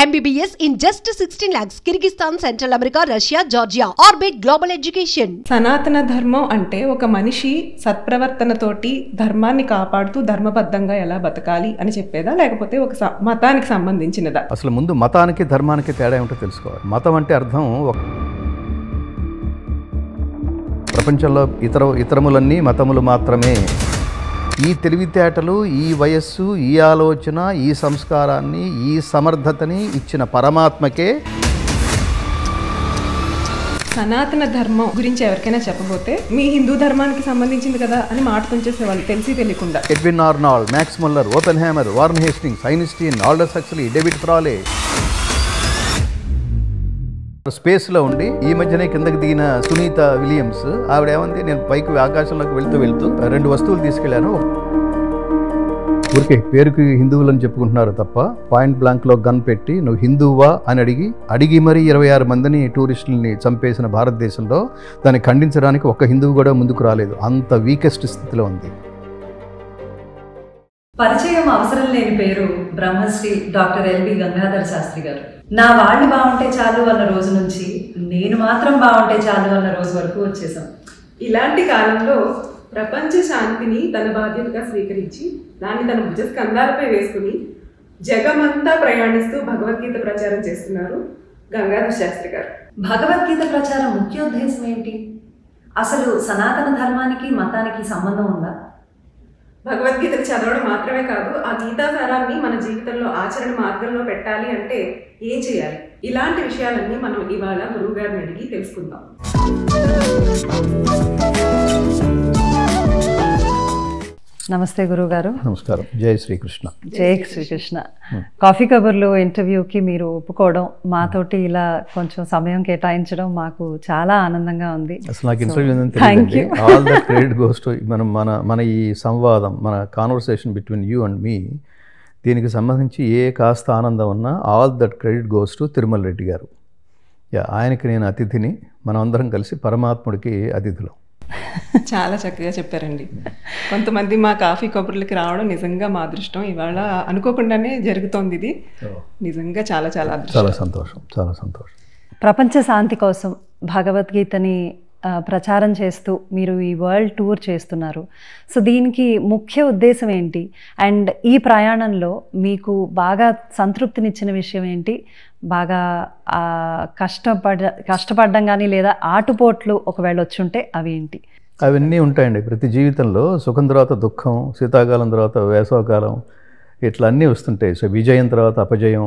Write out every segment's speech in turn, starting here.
MBBS in just 16 lakhs. Kyrgyzstan, Central America, Russia, Georgia. Orbit Global Education. సనాతన ధర్మం అంటే ఒక మనిషి సత్ప్రవర్తనతోటి ధర్మాన్ని కాపాడుతూ ధర్మబద్ధంగా ఎలా బతకాలి అని చెప్పేదా, లేకపోతే ఒక మతానికి సంబంధించినదా? అసలు ముందు మతానికి ధర్మానికి తేడా ఏమిటో తెలుసుకోవాలి. మతం అంటే అర్థం ప్రపంచంలో ఇతరములన్నీ మతములు మాత్రమే. ఈ తెలివితేటలు, ఈ వయస్సు, ఈ ఆలోచన, ఈ సంస్కారాన్ని, ఈ సమర్థతని ఇచ్చిన పరమాత్మకే. సనాతన ధర్మం గురించి ఎవరికైనా చెప్పబోతే మీ హిందూ ధర్మానికి సంబంధించింది కదా అని మాట తుంచేసేవాళ్ళు తెలిసి తెలియకుండా. Edwin Arnold, max Muller, open hammer, warn Hastings, Einstein, Aldous Huxley, David ఫ్రాలే స్పేస్లో ఉండి ఈ మధ్యనే కిందకి దిగిన సునీత విలియమ్స్ ఆవిడ ఏమంది, నేను పైకి ఆకాశంలోకి వెళ్తూ 2 వస్తువులు తీసుకెళ్లాను. ఊరికే పేరుకి హిందువులని చెప్పుకుంటున్నారు తప్ప పాయింట్ బ్లాంక్లో గన్ పెట్టి నువ్వు హిందువా అని అడిగి మరీ 26 మందిని టూరిస్టులని చంపేసిన భారతదేశంలో దాన్ని ఖండించడానికి ఒక్క హిందువు కూడా ముందుకు రాలేదు. అంత వీకెస్ట్ స్థితిలో ఉంది. పరిచయం అవసరం లేని పేరు బ్రహ్మశ్రీ డాక్టర్ ఎల్వి గంగాధర శాస్త్రి గారు. నా వాళ్ళు బాగుంటే చాలు అన్న రోజు నుంచి నేను మాత్రం బాగుంటే చాలు అన్న రోజు వరకు వచ్చేసాం. ఇలాంటి కాలంలో ప్రపంచ శాంతిని తన బాధ్యతగా స్వీకరించి దాన్ని తన భుజ స్కంధాలపై వేసుకుని జగమంతా ప్రయాణిస్తూ భగవద్గీత ప్రచారం చేస్తున్నారు గంగాధర శాస్త్రి గారు. భగవద్గీత ప్రచారం ముఖ్యోద్దేశం ఏంటి? అసలు సనాతన ధర్మానికి మతానికి సంబంధం ఉందా? భగవద్గీతను చదవడం మాత్రమే కాదు, ఆ గీతాసారాన్ని మన జీవితంలో ఆచరణ మార్గంలో పెట్టాలి అంటే ఏం చేయాలి? ఇలాంటి విషయాలన్నీ మనం ఇవాళ గురువు గారిని అడిగి తెలుసుకుందాం. నమస్తే గురువుగారు. నమస్కారం. జై శ్రీకృష్ణ. జై శ్రీకృష్ణ. కాఫీ కబర్లో ఇంటర్వ్యూకి మీరు ఒప్పుకోవడం, మాతోటి ఇలా కొంచెం సమయం కేటాయించడం మాకు చాలా ఆనందంగా ఉంది. అసలు నాకు interview all the credit goes to మన ఈ సంవాదం, మన కాన్వర్సేషన్ బిట్వీన్ యూ అండ్ మీ, దీనికి సంబంధించి ఏ కాస్త ఆనందం ఉన్నా all that credit goes to Tirumala Reddy గారు. ఆయనకి నేను అతిథిని, మనం అందరం కలిసి పరమాత్ముడికి అతిథులం. చాలా చక్కగా చెప్పారండి. కొంతమంది మా కాఫీ కబుర్లకి రావడం నిజంగా మా అదృష్టం. ఇవాళ అనుకోకుండానే జరుగుతోంది ఇది. నిజంగా చాలా చాలా చాలా సంతోషం, చాలా సంతోషం. ప్రపంచ శాంతి కోసం భగవద్గీతని ప్రచారం చేస్తూ మీరు ఈ వరల్డ్ టూర్ చేస్తున్నారు. సో దీనికి ముఖ్య ఉద్దేశం ఏంటి? అండ్ ఈ ప్రయాణంలో మీకు సంతృప్తినిచ్చిన విషయం ఏంటి? బాగా కష్టపడ్డం కానీ లేదా ఆటుపోట్లు ఒకవేళ వచ్చుంటే అవి ఏంటి? అవన్నీ ఉంటాయండి ప్రతి జీవితంలో. సుఖం తర్వాత దుఃఖం, శీతాకాలం తర్వాత వేసవకాలం, ఇట్లా అన్నీ వస్తుంటాయి. సో విజయం తర్వాత అపజయం,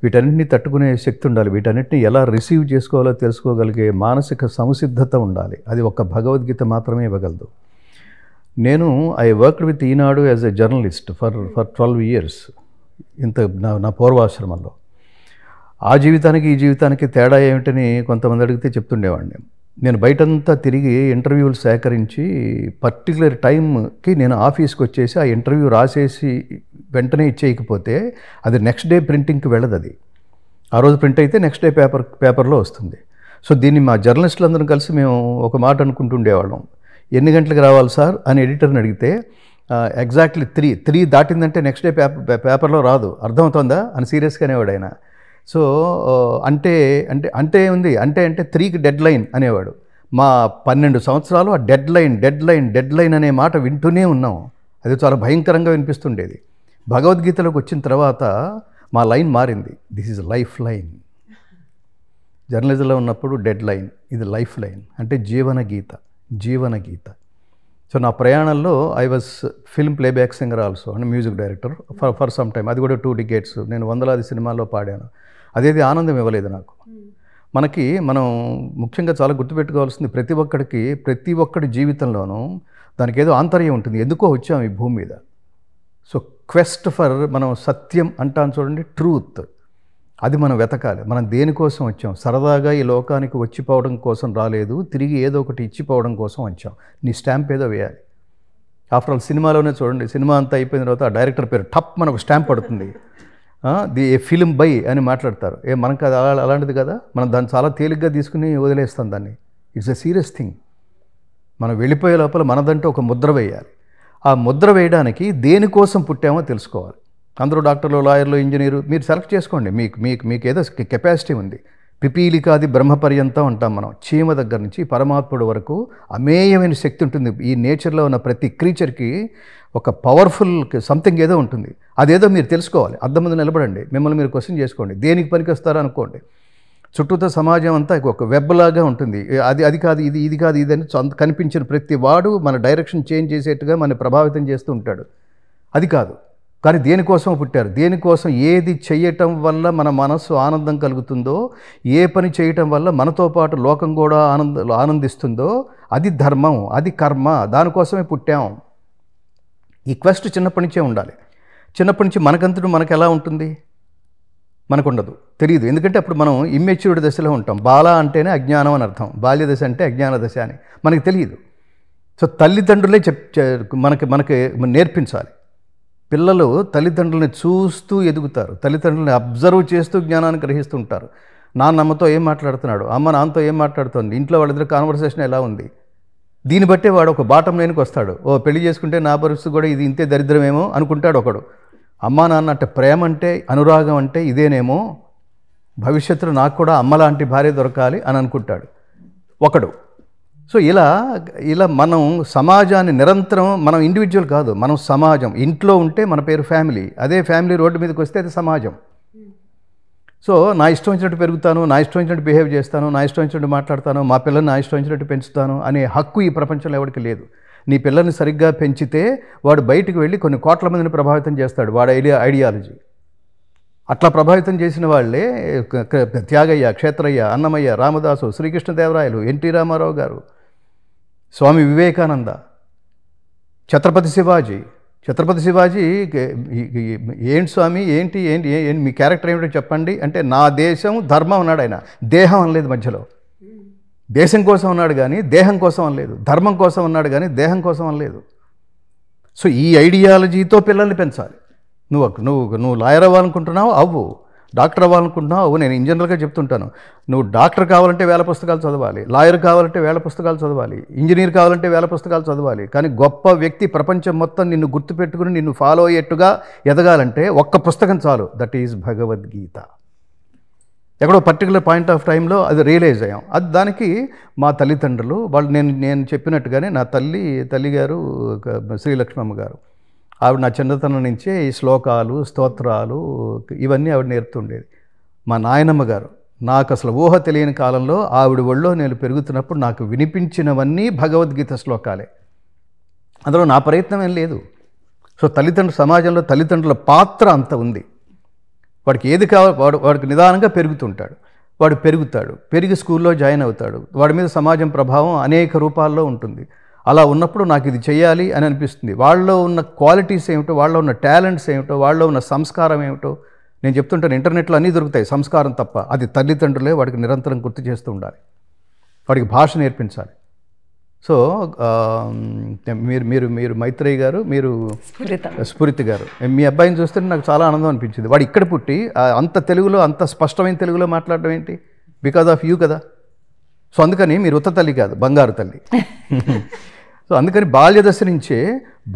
వీటన్నిటిని తట్టుకునే శక్తి ఉండాలి. వీటన్నిటిని ఎలా రిసీవ్ చేసుకోవాలో తెలుసుకోగలిగే మానసిక సంసిద్ధత ఉండాలి. అది ఒక్క భగవద్గీత మాత్రమే ఇవ్వగలదు. నేను worked with Eenadu as a journalist for 12 years నా పూర్వాశ్రమంలో. ఆ జీవితానికి ఈ జీవితానికి తేడా ఏమిటని కొంతమంది అడిగితే చెప్తుండేవాడిని. నేను బయటంతా తిరిగి ఇంటర్వ్యూలు సేకరించి పర్టికులర్ టైంకి నేను ఆఫీస్కి వచ్చేసి ఆ ఇంటర్వ్యూ రాసేసి వెంటనే ఇచ్చేయకపోతే అది నెక్స్ట్ డే ప్రింటింగ్కి వెళ్ళదు. అది ఆ రోజు ప్రింట్ అయితే నెక్స్ట్ డే పేపర్లో వస్తుంది. సో దీన్ని మా జర్నలిస్టులు అందరం కలిసి మేము ఒక మాట అనుకుంటుండేవాళ్ళం. ఎన్ని గంటలకు రావాలి సార్ అని ఎడిటర్ని అడిగితే ఎగ్జాక్ట్లీ 3 దాటిందంటే నెక్స్ట్ డే పేపర్లో రాదు, అర్థమవుతుందా అని సీరియస్గా అనేవాడు ఆయన. సో అంటే 3కి డెడ్ లైన్ అనేవాడు. మా 12 సంవత్సరాలు ఆ డెడ్ లైన్ అనే మాట వింటూనే ఉన్నాం. అది చాలా భయంకరంగా వినిపిస్తుండేది. భగవద్గీతలోకి వచ్చిన తర్వాత మా లైన్ మారింది. This is life line. జర్నలిజంలో ఉన్నప్పుడు డెడ్ లైన్, ఇది లైఫ్ లైన్ అంటే జీవన గీత. సో నా ప్రయాణంలో I was film playback singer also and music director for some time. అది కూడా 2 decades. నేను 100 సినిమాల్లో పాడాను. అదేది ఆనందం ఇవ్వలేదు నాకు. మనం ముఖ్యంగా చాలా గుర్తుపెట్టుకోవాల్సింది, ప్రతి ఒక్కడి జీవితంలోనూ దానికి ఏదో ఆంతర్యం ఉంటుంది. ఎందుకో వచ్చాం ఈ భూమి మీద. సో క్వెస్ట్ ఫర్, మనం సత్యం అంటాను చూడండి, ట్రూత్, అది మనం వెతకాలి. మనం దేనికోసం వచ్చాం? సరదాగా ఈ లోకానికి వచ్చిపోవడం కోసం రాలేదు, తిరిగి ఏదో ఒకటి ఇచ్చిపోవడం కోసం వచ్చాం. నీ స్టాంప్ ఏదో వేయాలి. ఆఫ్టర్ ఆల్ సినిమాలోనే చూడండి, సినిమా అంతా అయిపోయిన తర్వాత ఆ డైరెక్టర్ పేరు టప్ మనకు స్టాంప్ పడుతుంది. ఏ ఫిల్మ్ బై అని మాట్లాడతారు. మనకు అది అలాంటిది కదా. మనం దాన్ని చాలా తేలిగ్గా తీసుకుని వదిలేస్తాం దాన్ని. It's a serious thing. మనం వెళ్ళిపోయే లోపల మనదంటూ ఒక ముద్ర వేయాలి. ఆ ముద్ర వేయడానికి దేనికోసం పుట్టామో తెలుసుకోవాలి. అందరూ డాక్టర్లు, లాయర్లు, ఇంజనీరు, మీరు సెలెక్ట్ చేసుకోండి. మీకు ఏదో కెపాసిటీ ఉంది. పిపీలికాది బ్రహ్మపర్యంతం అంటాం మనం. చీమ దగ్గర నుంచి పరమాత్ముడు వరకు అమేయమైన శక్తి ఉంటుంది. ఈ నేచర్లో ఉన్న ప్రతి క్రీచర్కి ఒక పవర్ఫుల్ సంథింగ్ ఏదో ఉంటుంది. అదేదో మీరు తెలుసుకోవాలి. అద్దం ముందు నిలబడండి, మిమ్మల్ని మీరు క్వశ్చన్ చేసుకోండి, దేనికి పనికి వస్తారో అనుకోండి. చుట్టూతో సమాజం అంతా ఒక వెబ్లాగా ఉంటుంది. అది కాదు, ఇది కాదు, ఇది అని కనిపించిన ప్రతి వాడు మన డైరెక్షన్ చేంజ్ చేసేట్టుగా మన ప్రభావితం చేస్తూ ఉంటాడు. అది కాదు. కానీ దేనికోసం పుట్టారు, దేనికోసం, ఏది చేయటం వల్ల మన మనస్సు ఆనందం కలుగుతుందో, ఏ పని చేయటం వల్ల మనతో పాటు లోకం కూడా ఆనందిస్తుందో అది ధర్మం, అది కర్మ, దానికోసమే పుట్టాం. ఈ క్వెస్ట్ చిన్నప్పటి నుంచే ఉండాలి. చిన్నప్పటి నుంచి మనకంతటి మనకు ఎలా ఉంటుంది, మనకుండదు, తెలియదు. ఎందుకంటే అప్పుడు మనం ఇమ్మెచ్యూర్డ్ దశలో ఉంటాం. బాల అంటేనే అజ్ఞానం అని అర్థం, బాల్య దశ అంటే అజ్ఞాన దశ అని మనకి తెలియదు. సో తల్లిదండ్రులే మనకి నేర్పించాలి. పిల్లలు తల్లిదండ్రులని చూస్తూ ఎదుగుతారు, తల్లిదండ్రులని అబ్జర్వ్ చేస్తూ జ్ఞానాన్ని గ్రహిస్తూ ఉంటారు. నాన్నమ్మతో ఏం మాట్లాడుతున్నాడు, అమ్మ నాన్నతో ఏం మాట్లాడుతుంది, ఇంట్లో వాళ్ళిద్దరు కాన్వర్సేషన్ ఎలా ఉంది, దీన్ని బట్టే వాడు ఒక బాటం లేనికి వస్తాడు. పెళ్లి చేసుకుంటే నా పరిస్థితి కూడా ఇది ఇంతే దరిద్రమేమో అనుకుంటాడు ఒకడు. అమ్మా నాన్న అంటే ప్రేమ అంటే, అనురాగం అంటే ఇదేనేమో, భవిష్యత్తులో నాకు కూడా అమ్మలాంటి భార్య దొరకాలి అని అనుకుంటాడు ఒకడు. సో ఇలా మనం సమాజాన్ని నిరంతరం, మనం ఇండివిజువల్ కాదు, మనం సమాజం. ఇంట్లో ఉంటే మన పేరు ఫ్యామిలీ, అదే ఫ్యామిలీ రోడ్డు మీదకి వస్తే అది సమాజం. సో నా ఇష్టం వచ్చినట్టు పెరుగుతాను, నా ఇష్టం వచ్చినట్టు బిహేవ్ చేస్తాను, నా ఇష్టం వచ్చినట్టు మాట్లాడతాను, మా పిల్లల్ని నా ఇష్టం వచ్చినట్టు పెంచుతాను అనే హక్కు ఈ ప్రపంచంలో ఎవరికి లేదు. నీ పిల్లల్ని సరిగ్గా పెంచితే వాడు బయటికి వెళ్ళి కొన్ని కోట్ల మందిని ప్రభావితం చేస్తాడు, వాడి ఐడియాలజీ. అట్లా ప్రభావితం చేసిన వాళ్ళే త్యాగయ్య, క్షేత్రయ్య, అన్నమయ్య, రామదాసు, శ్రీకృష్ణదేవరాయలు, ఎన్టీ రామారావు గారు, స్వామి వివేకానంద, ఛత్రపతి శివాజీ. ఏంటి స్వామి, ఏంటి మీ క్యారెక్టర్ ఏమిటో చెప్పండి అంటే, నా దేశం ధర్మం అన్నాడు ఆయన. దేహం అనలేదు మధ్యలో. దేశం కోసం అన్నాడు కానీ దేహం కోసం అనలేదు, ధర్మం కోసం అన్నాడు కానీ దేహం కోసం అనలేదు. సో ఈ ఐడియాలజీతో పిల్లల్ని పెంచాలి. నువ్వు లాయర్ అవ్వాలనుకుంటున్నావు అవ్వు, డాక్టర్ అవ్వాలనుకుంటున్నావు అవ్వు. నేను ఇంజనీర్గా చెప్తుంటాను, నువ్వు డాక్టర్ కావాలంటే 1000 పుస్తకాలు చదవాలి, లాయర్ కావాలంటే 1000 పుస్తకాలు చదవాలి, ఇంజనీర్ కావాలంటే 1000 పుస్తకాలు చదవాలి. కానీ గొప్ప వ్యక్తి ప్రపంచం మొత్తం నిన్ను గుర్తుపెట్టుకుని నిన్ను ఫాలో అయ్యేట్టుగా ఎదగాలంటే ఒక్క పుస్తకం చాలు, దట్ ఈజ్ భగవద్గీత. ఎక్కడో పర్టికులర్ పాయింట్ ఆఫ్ టైంలో అది రియలైజ్ అయ్యాం. అది దానికి మా తల్లిదండ్రులు వాళ్ళు, నేను చెప్పినట్టుగానే నా తల్లిగారు శ్రీలక్ష్మమ్మ గారు, ఆవిడ నా చిన్నతనం నుంచే ఈ శ్లోకాలు, స్తోత్రాలు ఇవన్నీ ఆవిడ నేర్పుతుండేది. మా నాయనమ్మ గారు, నాకు అసలు ఊహ తెలియని కాలంలో ఆవిడ ఒళ్ళో నేను పెరుగుతున్నప్పుడు నాకు వినిపించినవన్నీ భగవద్గీత శ్లోకాలే. అందులో నా ప్రయత్నం ఏం లేదు. సో సమాజంలో తల్లిదండ్రుల పాత్ర అంత ఉంది. వాడికి ఏది కావాలి, వాడికి నిదానంగా పెరుగుతుంటాడు, వాడు పెరిగి స్కూల్లో జాయిన్ అవుతాడు, వాడి మీద సమాజం ప్రభావం అనేక రూపాల్లో ఉంటుంది. అలా ఉన్నప్పుడు నాకు ఇది చేయాలి అని అనిపిస్తుంది. వాళ్ళలో ఉన్న క్వాలిటీస్ ఏమిటో, వాళ్ళలో ఉన్న టాలెంట్స్ ఏమిటో, వాళ్ళలో ఉన్న సంస్కారం ఏమిటో నేను చెప్తుంటాను. ఇంటర్నెట్లో అన్నీ దొరుకుతాయి, సంస్కారం తప్ప. అది తల్లిదండ్రులే వాడికి నిరంతరం గుర్తు చేస్తూ ఉండాలి, వాడికి భాష నేర్పించాలి. సో మీరు మైత్రేయి గారు, మీరు స్ఫురిత గారు, మీ అబ్బాయిని చూస్తే నాకు చాలా ఆనందం అనిపించింది. వాడు ఇక్కడ పుట్టి అంత తెలుగులో, అంత స్పష్టమైన తెలుగులో మాట్లాడడం ఏంటి? బికాజ్ ఆఫ్ యూ కదా. సో అందుకని మీరు ఉత్త తల్లి కాదు, బంగారు తల్లి. సో అందుకని బాల్యదశ నుంచే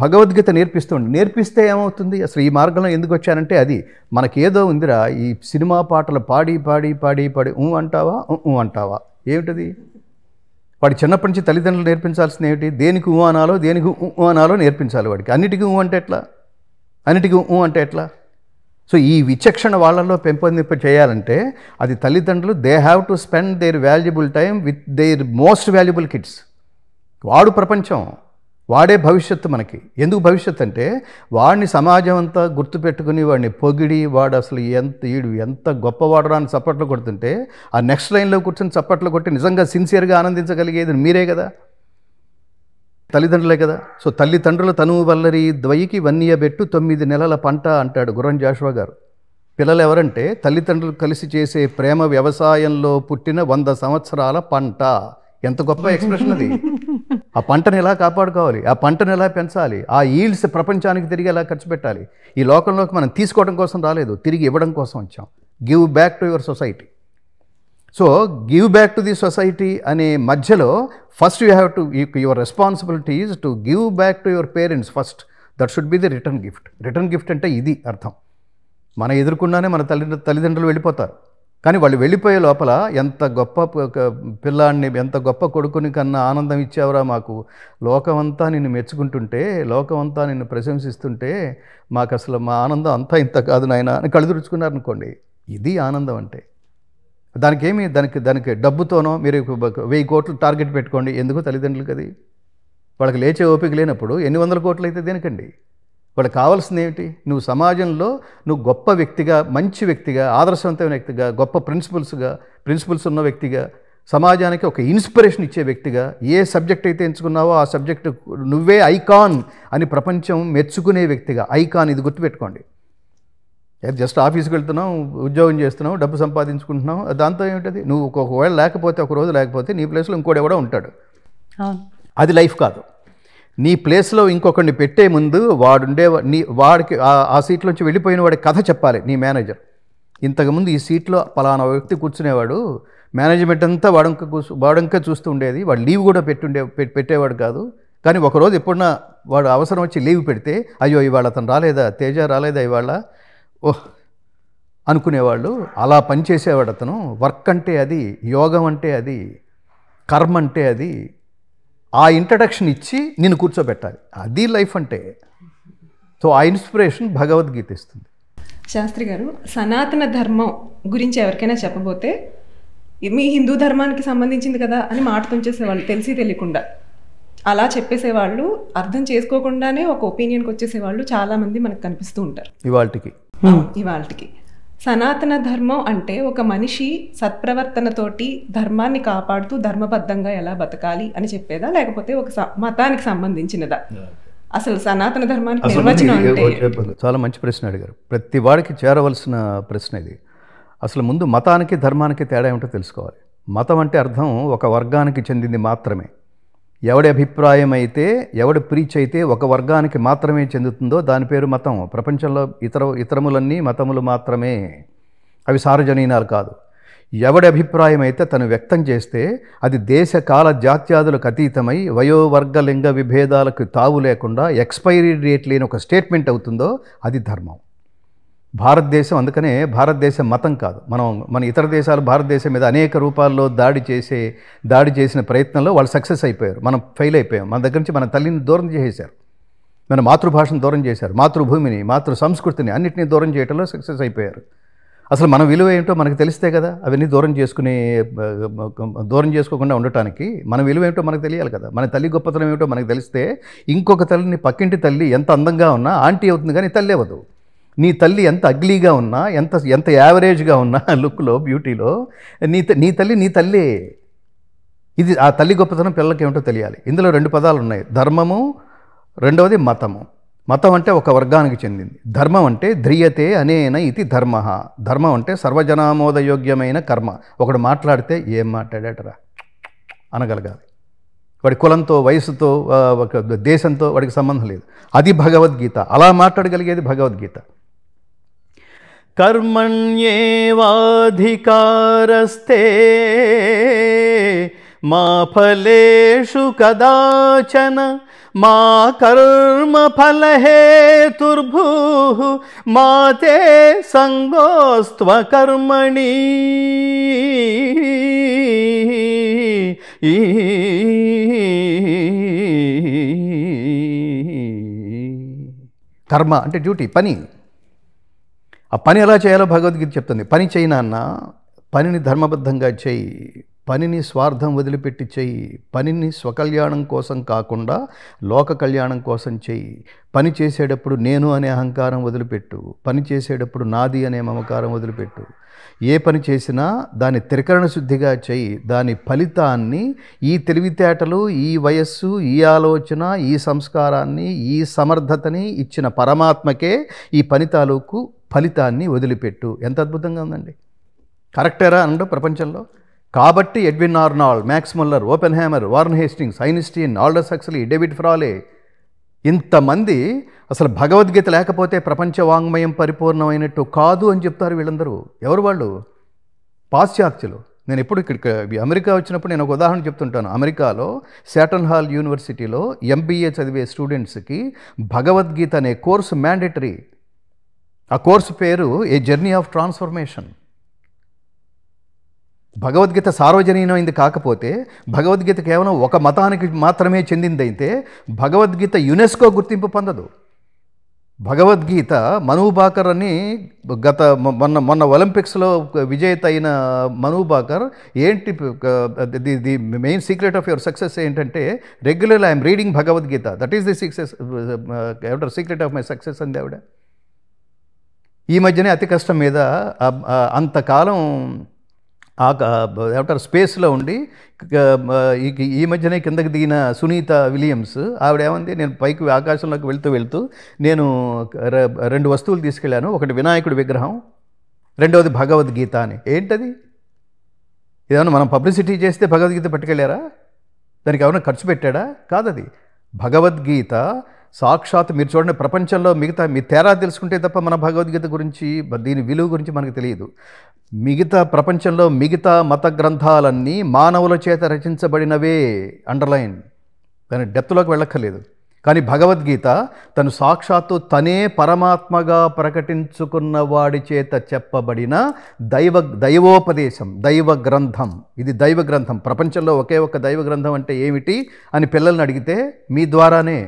భగవద్గీత నేర్పిస్తే ఏమవుతుంది? అసలు ఈ మార్గంలో ఎందుకు వచ్చానంటే, అది మనకేదో ఉందిరా, ఈ సినిమా పాటలు పాడి అంటావా ఏమిటది? వాడి చిన్నప్పటి నుంచి తల్లిదండ్రులు నేర్పించాల్సింది ఏమిటి? దేనికి అనాలో నేర్పించాలి వాడికి. అన్నిటికీ అంటే ఎట్లా? సో ఈ విచక్షణ వాళ్ళల్లో పెంపొందింప చేయాలంటే అది తల్లిదండ్రులు, they have to spend there valuable time with their most valuable kids. వాడు ప్రపంచం, వాడే భవిష్యత్తు మనకి. ఎందుకు భవిష్యత్తు అంటే, వాడిని సమాజం అంతా గుర్తుపెట్టుకుని వాడిని పొగిడి, వాడు అసలు ఎంత గొప్పవాడరా అని చప్పట్లు కొడుతుంటే, ఆ నెక్స్ట్ లైన్లో కూర్చొని చప్పట్లు కొట్టి నిజంగా సిన్సియర్గా ఆనందించగలిగేది మీరే కదా, తల్లిదండ్రులే కదా. సో తల్లిదండ్రుల తనువు వల్లరి ద్వయికి వన్నియబెట్టు 9 నెలల పంట అంటాడు గుర్రం జాషువా గారు. పిల్లలు ఎవరంటే తల్లిదండ్రులు కలిసి చేసే ప్రేమ వ్యవసాయంలో పుట్టిన 100 సంవత్సరాల పంట. ఎంత గొప్ప ఎక్స్ప్రెషన్ అది. ఆ పంటను ఎలా కాపాడుకోవాలి, ఆ పంటను ఎలా పెంచాలి, ఆ ఈల్డ్స్ ప్రపంచానికి తిరిగి ఎలా ఖర్చు పెట్టాలి. ఈ లోకంలోకి మనం తీసుకోవడం కోసం రాలేదు, తిరిగి ఇవ్వడం కోసం వచ్చాం. Give back to your society. So give back to the society అనే మధ్యలో first you have to, your responsibility is to give back to your parents first. That should be the return gift. Return gift అంటే ఇది అర్థం. మన ఎదుర్కొన్నానే మన తల్లిదండ్రులు వెళ్ళిపోతారు. కానీ వాళ్ళు వెళ్ళిపోయే లోపల ఎంత గొప్ప పిల్లాడిని, ఎంత గొప్ప కొడుకుని కన్నా ఆనందం ఇచ్చావురా మాకు, లోకమంతా నిన్ను మెచ్చుకుంటుంటే, లోకమంతా నిన్ను ప్రశంసిస్తుంటే మాకు అసలు మా ఆనందం అంతా ఇంత కాదు నాయన అని కళ్ళు తుడుచుకున్నారనుకోండి. ఇది ఆనందం అంటే. దానికి డబ్బుతోనో మీరు 1000 కోట్లు టార్గెట్ పెట్టుకోండి, ఎందుకు తల్లిదండ్రులకు అది? వాళ్ళకి లేచే ఓపిక లేనప్పుడు ఎన్ని వందల కోట్లు అయితే దేనికండి? వాళ్ళకి కావాల్సింది ఏమిటి? నువ్వు సమాజంలో నువ్వు గొప్ప వ్యక్తిగా, మంచి వ్యక్తిగా, ఆదర్శవంతమైన వ్యక్తిగా, గొప్ప ప్రిన్సిపల్స్ ఉన్న వ్యక్తిగా, సమాజానికి ఒక ఇన్స్పిరేషన్ ఇచ్చే వ్యక్తిగా, ఏ సబ్జెక్ట్ అయితే ఎంచుకున్నావో ఆ సబ్జెక్టు నువ్వే ఐకాన్ అని ప్రపంచం మెచ్చుకునే వ్యక్తిగా. ఐకాన్, ఇది గుర్తుపెట్టుకోండి. జస్ట్ ఆఫీస్కి వెళ్తున్నాం, ఉద్యోగం చేస్తున్నావు, డబ్బు సంపాదించుకుంటున్నావు, దాంతో ఏమిటది? నువ్వు ఒకవేళ లేకపోతే, ఒక రోజు లేకపోతే నీ ప్లేస్లో ఇంకోటి ఎవడో ఉంటాడు. అది లైఫ్ కాదు. నీ ప్లేస్లో ఇంకొకరిని పెట్టే ముందు వాడికి ఆ సీట్లోంచి వెళ్ళిపోయిన వాడి కథ చెప్పాలి నీ మేనేజర్. ఇంతకుముందు ఈ సీట్లో పలానా వ్యక్తి కూర్చునేవాడు, మేనేజ్మెంట్ అంతా వాడంక చూస్తూ ఉండేది, వాడు లీవ్ కూడా పెట్టేవాడు కాదు. కానీ ఒకరోజు ఎప్పుడన్నా వాడు అవసరం వచ్చి లీవ్ పెడితే, అయ్యో ఇవాళ అతను రాలేదా, తేజ రాలేదా ఇవాళ, ఓహ్ అనుకునేవాళ్ళు. అలా పనిచేసేవాడు అతను. వర్క్ అంటే అది, యోగం అంటే అది, కర్మ అంటే అది. ఆ ఇంట్రడక్షన్ ఇచ్చి నిన్ను కూర్చోబెట్టాలి. అది లైఫ్ అంటే. సో ఆ ఇన్స్పిరేషన్ భగవద్గీత ఇస్తుంది. శాస్త్రి గారు, సనాతన ధర్మం గురించి ఎవరికైనా చెప్పబోతే మీ హిందూ ధర్మానికి సంబంధించింది కదా అని మాట తుంచేసేవాళ్ళు, తెలిసి తెలియకుండా అలా చెప్పేసేవాళ్ళు, అర్థం చేసుకోకుండానే ఒక ఒపీనియన్కి వచ్చేసేవాళ్ళు చాలామంది మనకు కనిపిస్తూ ఉంటారు ఇవాళకి. సనాతన ధర్మం అంటే ఒక మనిషి సత్ప్రవర్తనతోటి ధర్మాన్ని కాపాడుతూ ధర్మబద్ధంగా ఎలా బతకాలి అని చెప్పేదా, లేకపోతే ఒక మతానికి సంబంధించినదా? అసలు సనాతన ధర్మానికి నిర్వచనం అంటే? చాలా మంచి ప్రశ్న అడిగారు. ప్రతి వాడికి చేరవలసిన ప్రశ్న ఇది. అసలు ముందు మతానికి ధర్మానికి తేడా ఏమిటో తెలుసుకోవాలి. మతం అంటే అర్థం ఒక వర్గానికి చెందింది మాత్రమే. ఎవడి అభిప్రాయం అయితే, ఎవడి ప్రీచ్ అయితే ఒక వర్గానికి మాత్రమే చెందుతుందో దాని పేరు మతం. ప్రపంచంలో ఇతరములన్నీ మతములు మాత్రమే, అవి సార్వజనీనాలు కాదు. ఎవడి అభిప్రాయం అయితే తను వ్యక్తం చేస్తే అది దేశ కాల జాత్యాదులకు అతీతమై వయోవర్గ లింగ విభేదాలకు తావు లేకుండా ఎక్స్పైరీ డేట్ లేని ఒక స్టేట్మెంట్ అవుతుందో అది ధర్మం. భారతదేశం, అందుకనే భారతదేశం మతం కాదు. మన ఇతర దేశాలు భారతదేశం మీద అనేక రూపాల్లో దాడి చేసిన ప్రయత్నంలో వాళ్ళు సక్సెస్ అయిపోయారు, మనం ఫెయిల్ అయిపోయాం. మన దగ్గర నుంచి మన తల్లిని దూరం చేసేశారు, మన మాతృభాషను దూరం చేశారు, మాతృభూమిని, మాతృ సంస్కృతిని అన్నింటినీ దూరం చేయడంలో సక్సెస్ అయిపోయారు. అసలు మన విలువ ఏంటో మనకు తెలిస్తే కదా అవన్నీ దూరం చేసుకోకుండా ఉండటానికి మన విలువ ఏంటో మనకు తెలియాలి కదా. మన తల్లి గొప్పతనం ఏమిటో మనకు తెలిస్తే ఇంకొక తల్లిని, పక్కింటి తల్లి ఎంత అందంగా ఉన్నా ఆంటీ అవుతుంది కానీ తల్లి అవ్వదు. నీ తల్లి ఎంత అగ్లీగా ఉన్నా, ఎంత యావరేజ్గా ఉన్నా లుక్లో, బ్యూటీలో, నీ తల్లి. ఇది ఆ తల్లి గొప్పతనం పిల్లలకి ఏమిటో తెలియాలి. ఇందులో 2 పదాలు ఉన్నాయి, ధర్మము, రెండవది మతము. మతం అంటే ఒక వర్గానికి చెందింది, ధర్మం అంటే ధ్రియతే అనేన ఇది ధర్మ. ధర్మం అంటే సర్వజనామోదయోగ్యమైన కర్మ. ఒకడు మాట్లాడితే ఏం మాట్లాడాటరా అనగలగాలి. వాడి కులంతో, వయసుతో, ఒక దేశంతో వాడికి సంబంధం లేదు. అది భగవద్గీత. అలా మాట్లాడగలిగేది భగవద్గీత. కర్మణ్యేవాధికారస్తే మా ఫలేషు కదాచన మా కర్మ ఫలహేతుర్భూః మా తే సంగోస్త్వ కర్మణి. కర్మ అంటే డ్యూటీ, పని. ఆ పని ఎలా చేయాలో భగవద్గీత చెప్తుంది. పని చేయి నాన్న, పనిని ధర్మబద్ధంగా చేయి, పనిని స్వార్థం వదిలిపెట్టి చేయి, పనిని స్వకల్యాణం కోసం కాకుండా లోక కళ్యాణం కోసం చేయి. పని చేసేటప్పుడు నేను అనే అహంకారం వదిలిపెట్టు, పని చేసేటప్పుడు నాది అనే మమకారం వదిలిపెట్టు. ఏ పని చేసినా దాన్ని త్రికరణ శుద్ధిగా చేయి. దాని ఫలితాన్ని ఈ తెలివితేటలు, ఈ వయస్సు, ఈ ఆలోచన, ఈ సంస్కారాన్ని, ఈ సమర్థతని ఇచ్చిన పరమాత్మకే ఈ పని తాలూకు ఫలితాన్ని వదిలిపెట్టు. ఎంత అద్భుతంగా ఉందండి. కరెక్టేరా అనడం ప్రపంచంలో. కాబట్టి Edwin Arnold, max Muller, open hammer, warn Hastings, Einstein, Aldous Huxley, David ఫ్రాలే, ఇంతమంది అసలు భగవద్గీత లేకపోతే ప్రపంచ వాంగ్మయం పరిపూర్ణమైనట్టు కాదు అని చెప్తారు వీళ్ళందరూ. ఎవరు వాళ్ళు? పాశ్చాత్యులు. నేను ఎప్పుడు ఇక్కడికి అమెరికా వచ్చినప్పుడు నేను ఒక ఉదాహరణ చెప్తుంటాను. అమెరికాలో శాటన్ హాల్ యూనివర్సిటీలో MBA చదివే స్టూడెంట్స్కి భగవద్గీత అనే కోర్సు మ్యాండేటరీ. ఆ కోర్సు పేరు a journey of transformation. Bhagavad Gita సార్వజనీనమైంది కాకపోతే, భగవద్గీత కేవలం ఒక మతానికి మాత్రమే చెందిందైతే భగవద్గీత యునెస్కో గుర్తింపు పొందదు. భగవద్గీత మను బాకర్ అని మొన్న ఒలింపిక్స్లో విజేత అయిన మను బాకర్ ఏంటి the main secret of your success ఏంటంటే, regularly I'm reading Bhagavad Gita, that is the secret of my success అంది ఆవిడ. ఈ మధ్యనే అతి కష్టం మీద అంతకాలం స్పేస్లో ఉండి ఈ మధ్యనే కిందకి దిగిన సునీత విలియమ్స్ ఆవిడ ఏమంది, నేను పైకి ఆకాశంలోకి వెళ్తూ నేను 2 వస్తువులు తీసుకెళ్ళాను, ఒకటి వినాయకుడి విగ్రహం, రెండవది భగవద్గీత అని. ఏంటది? ఏదైనా మనం పబ్లిసిటీ చేస్తే భగవద్గీత పట్టుకెళ్ళారా? దానికి ఏమైనా ఖర్చు పెట్టాడా? కాదది. భగవద్గీత సాక్షాత్ మీరు చూడండి, ప్రపంచంలో మిగతా మీ తేడా తెలుసుకుంటే తప్ప మన భగవద్గీత గురించి, దీని విలువ గురించి మనకు తెలియదు. మిగతా ప్రపంచంలో మిగతా మత గ్రంథాలన్నీ మానవుల చేత రచించబడినవే, అండర్లైన్, దాని డెప్త్లోకి వెళ్ళక్కర్లేదు. కానీ భగవద్గీత తను సాక్షాత్తు తనే పరమాత్మగా ప్రకటించుకున్న వాడి చేత చెప్పబడిన దైవోపదేశం, దైవ గ్రంథం. ఇది దైవ గ్రంథం. ప్రపంచంలో ఒకే ఒక్క దైవ గ్రంథం అంటే ఏమిటి అని పిల్లల్ని అడిగితే మీ ద్వారానే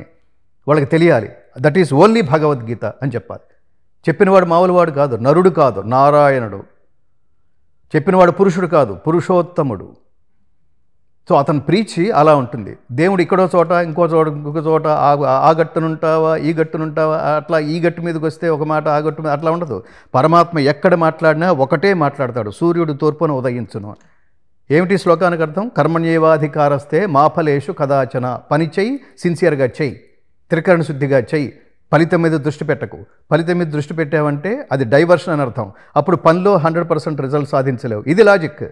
వాళ్ళకి తెలియాలి. దట్ ఈస్ ఓన్లీ భగవద్గీత అని చెప్పాలి. చెప్పినవాడు మామూలువాడు కాదు, నరుడు కాదు, నారాయణుడు. చెప్పినవాడు పురుషుడు కాదు, పురుషోత్తముడు. సో అతను ప్రీచి అలా ఉంటుంది. దేవుడు ఇక్కడో చోట, ఇంకొక చోట ఆ గట్టునుంటావా, ఈ గట్టునుంటావా, అట్లా ఈ గట్టు మీదకి వస్తే ఒక మాట, ఆ గట్టు మీద అట్లా ఉండదు. పరమాత్మ ఎక్కడ మాట్లాడినా ఒకటే మాట్లాడతాడు. సూర్యుడు తూర్పున ఉదయించును. ఏమిటి శ్లోకానికి అర్థం? కర్మణ్యేవాధికారస్తే మా ఫలేషు కదాచన. పని చెయ్యి, సిన్సియర్గా చెయ్యి, త్రికరణ శుద్ధిగా చెయ్యి, ఫలితం మీద దృష్టి పెట్టకు. ఫలితం మీద దృష్టి పెట్టావంటే అది డైవర్షన్ అని అర్థం. అప్పుడు పనిలో 100% రిజల్ట్ సాధించలేవు. ఇది లాజిక్,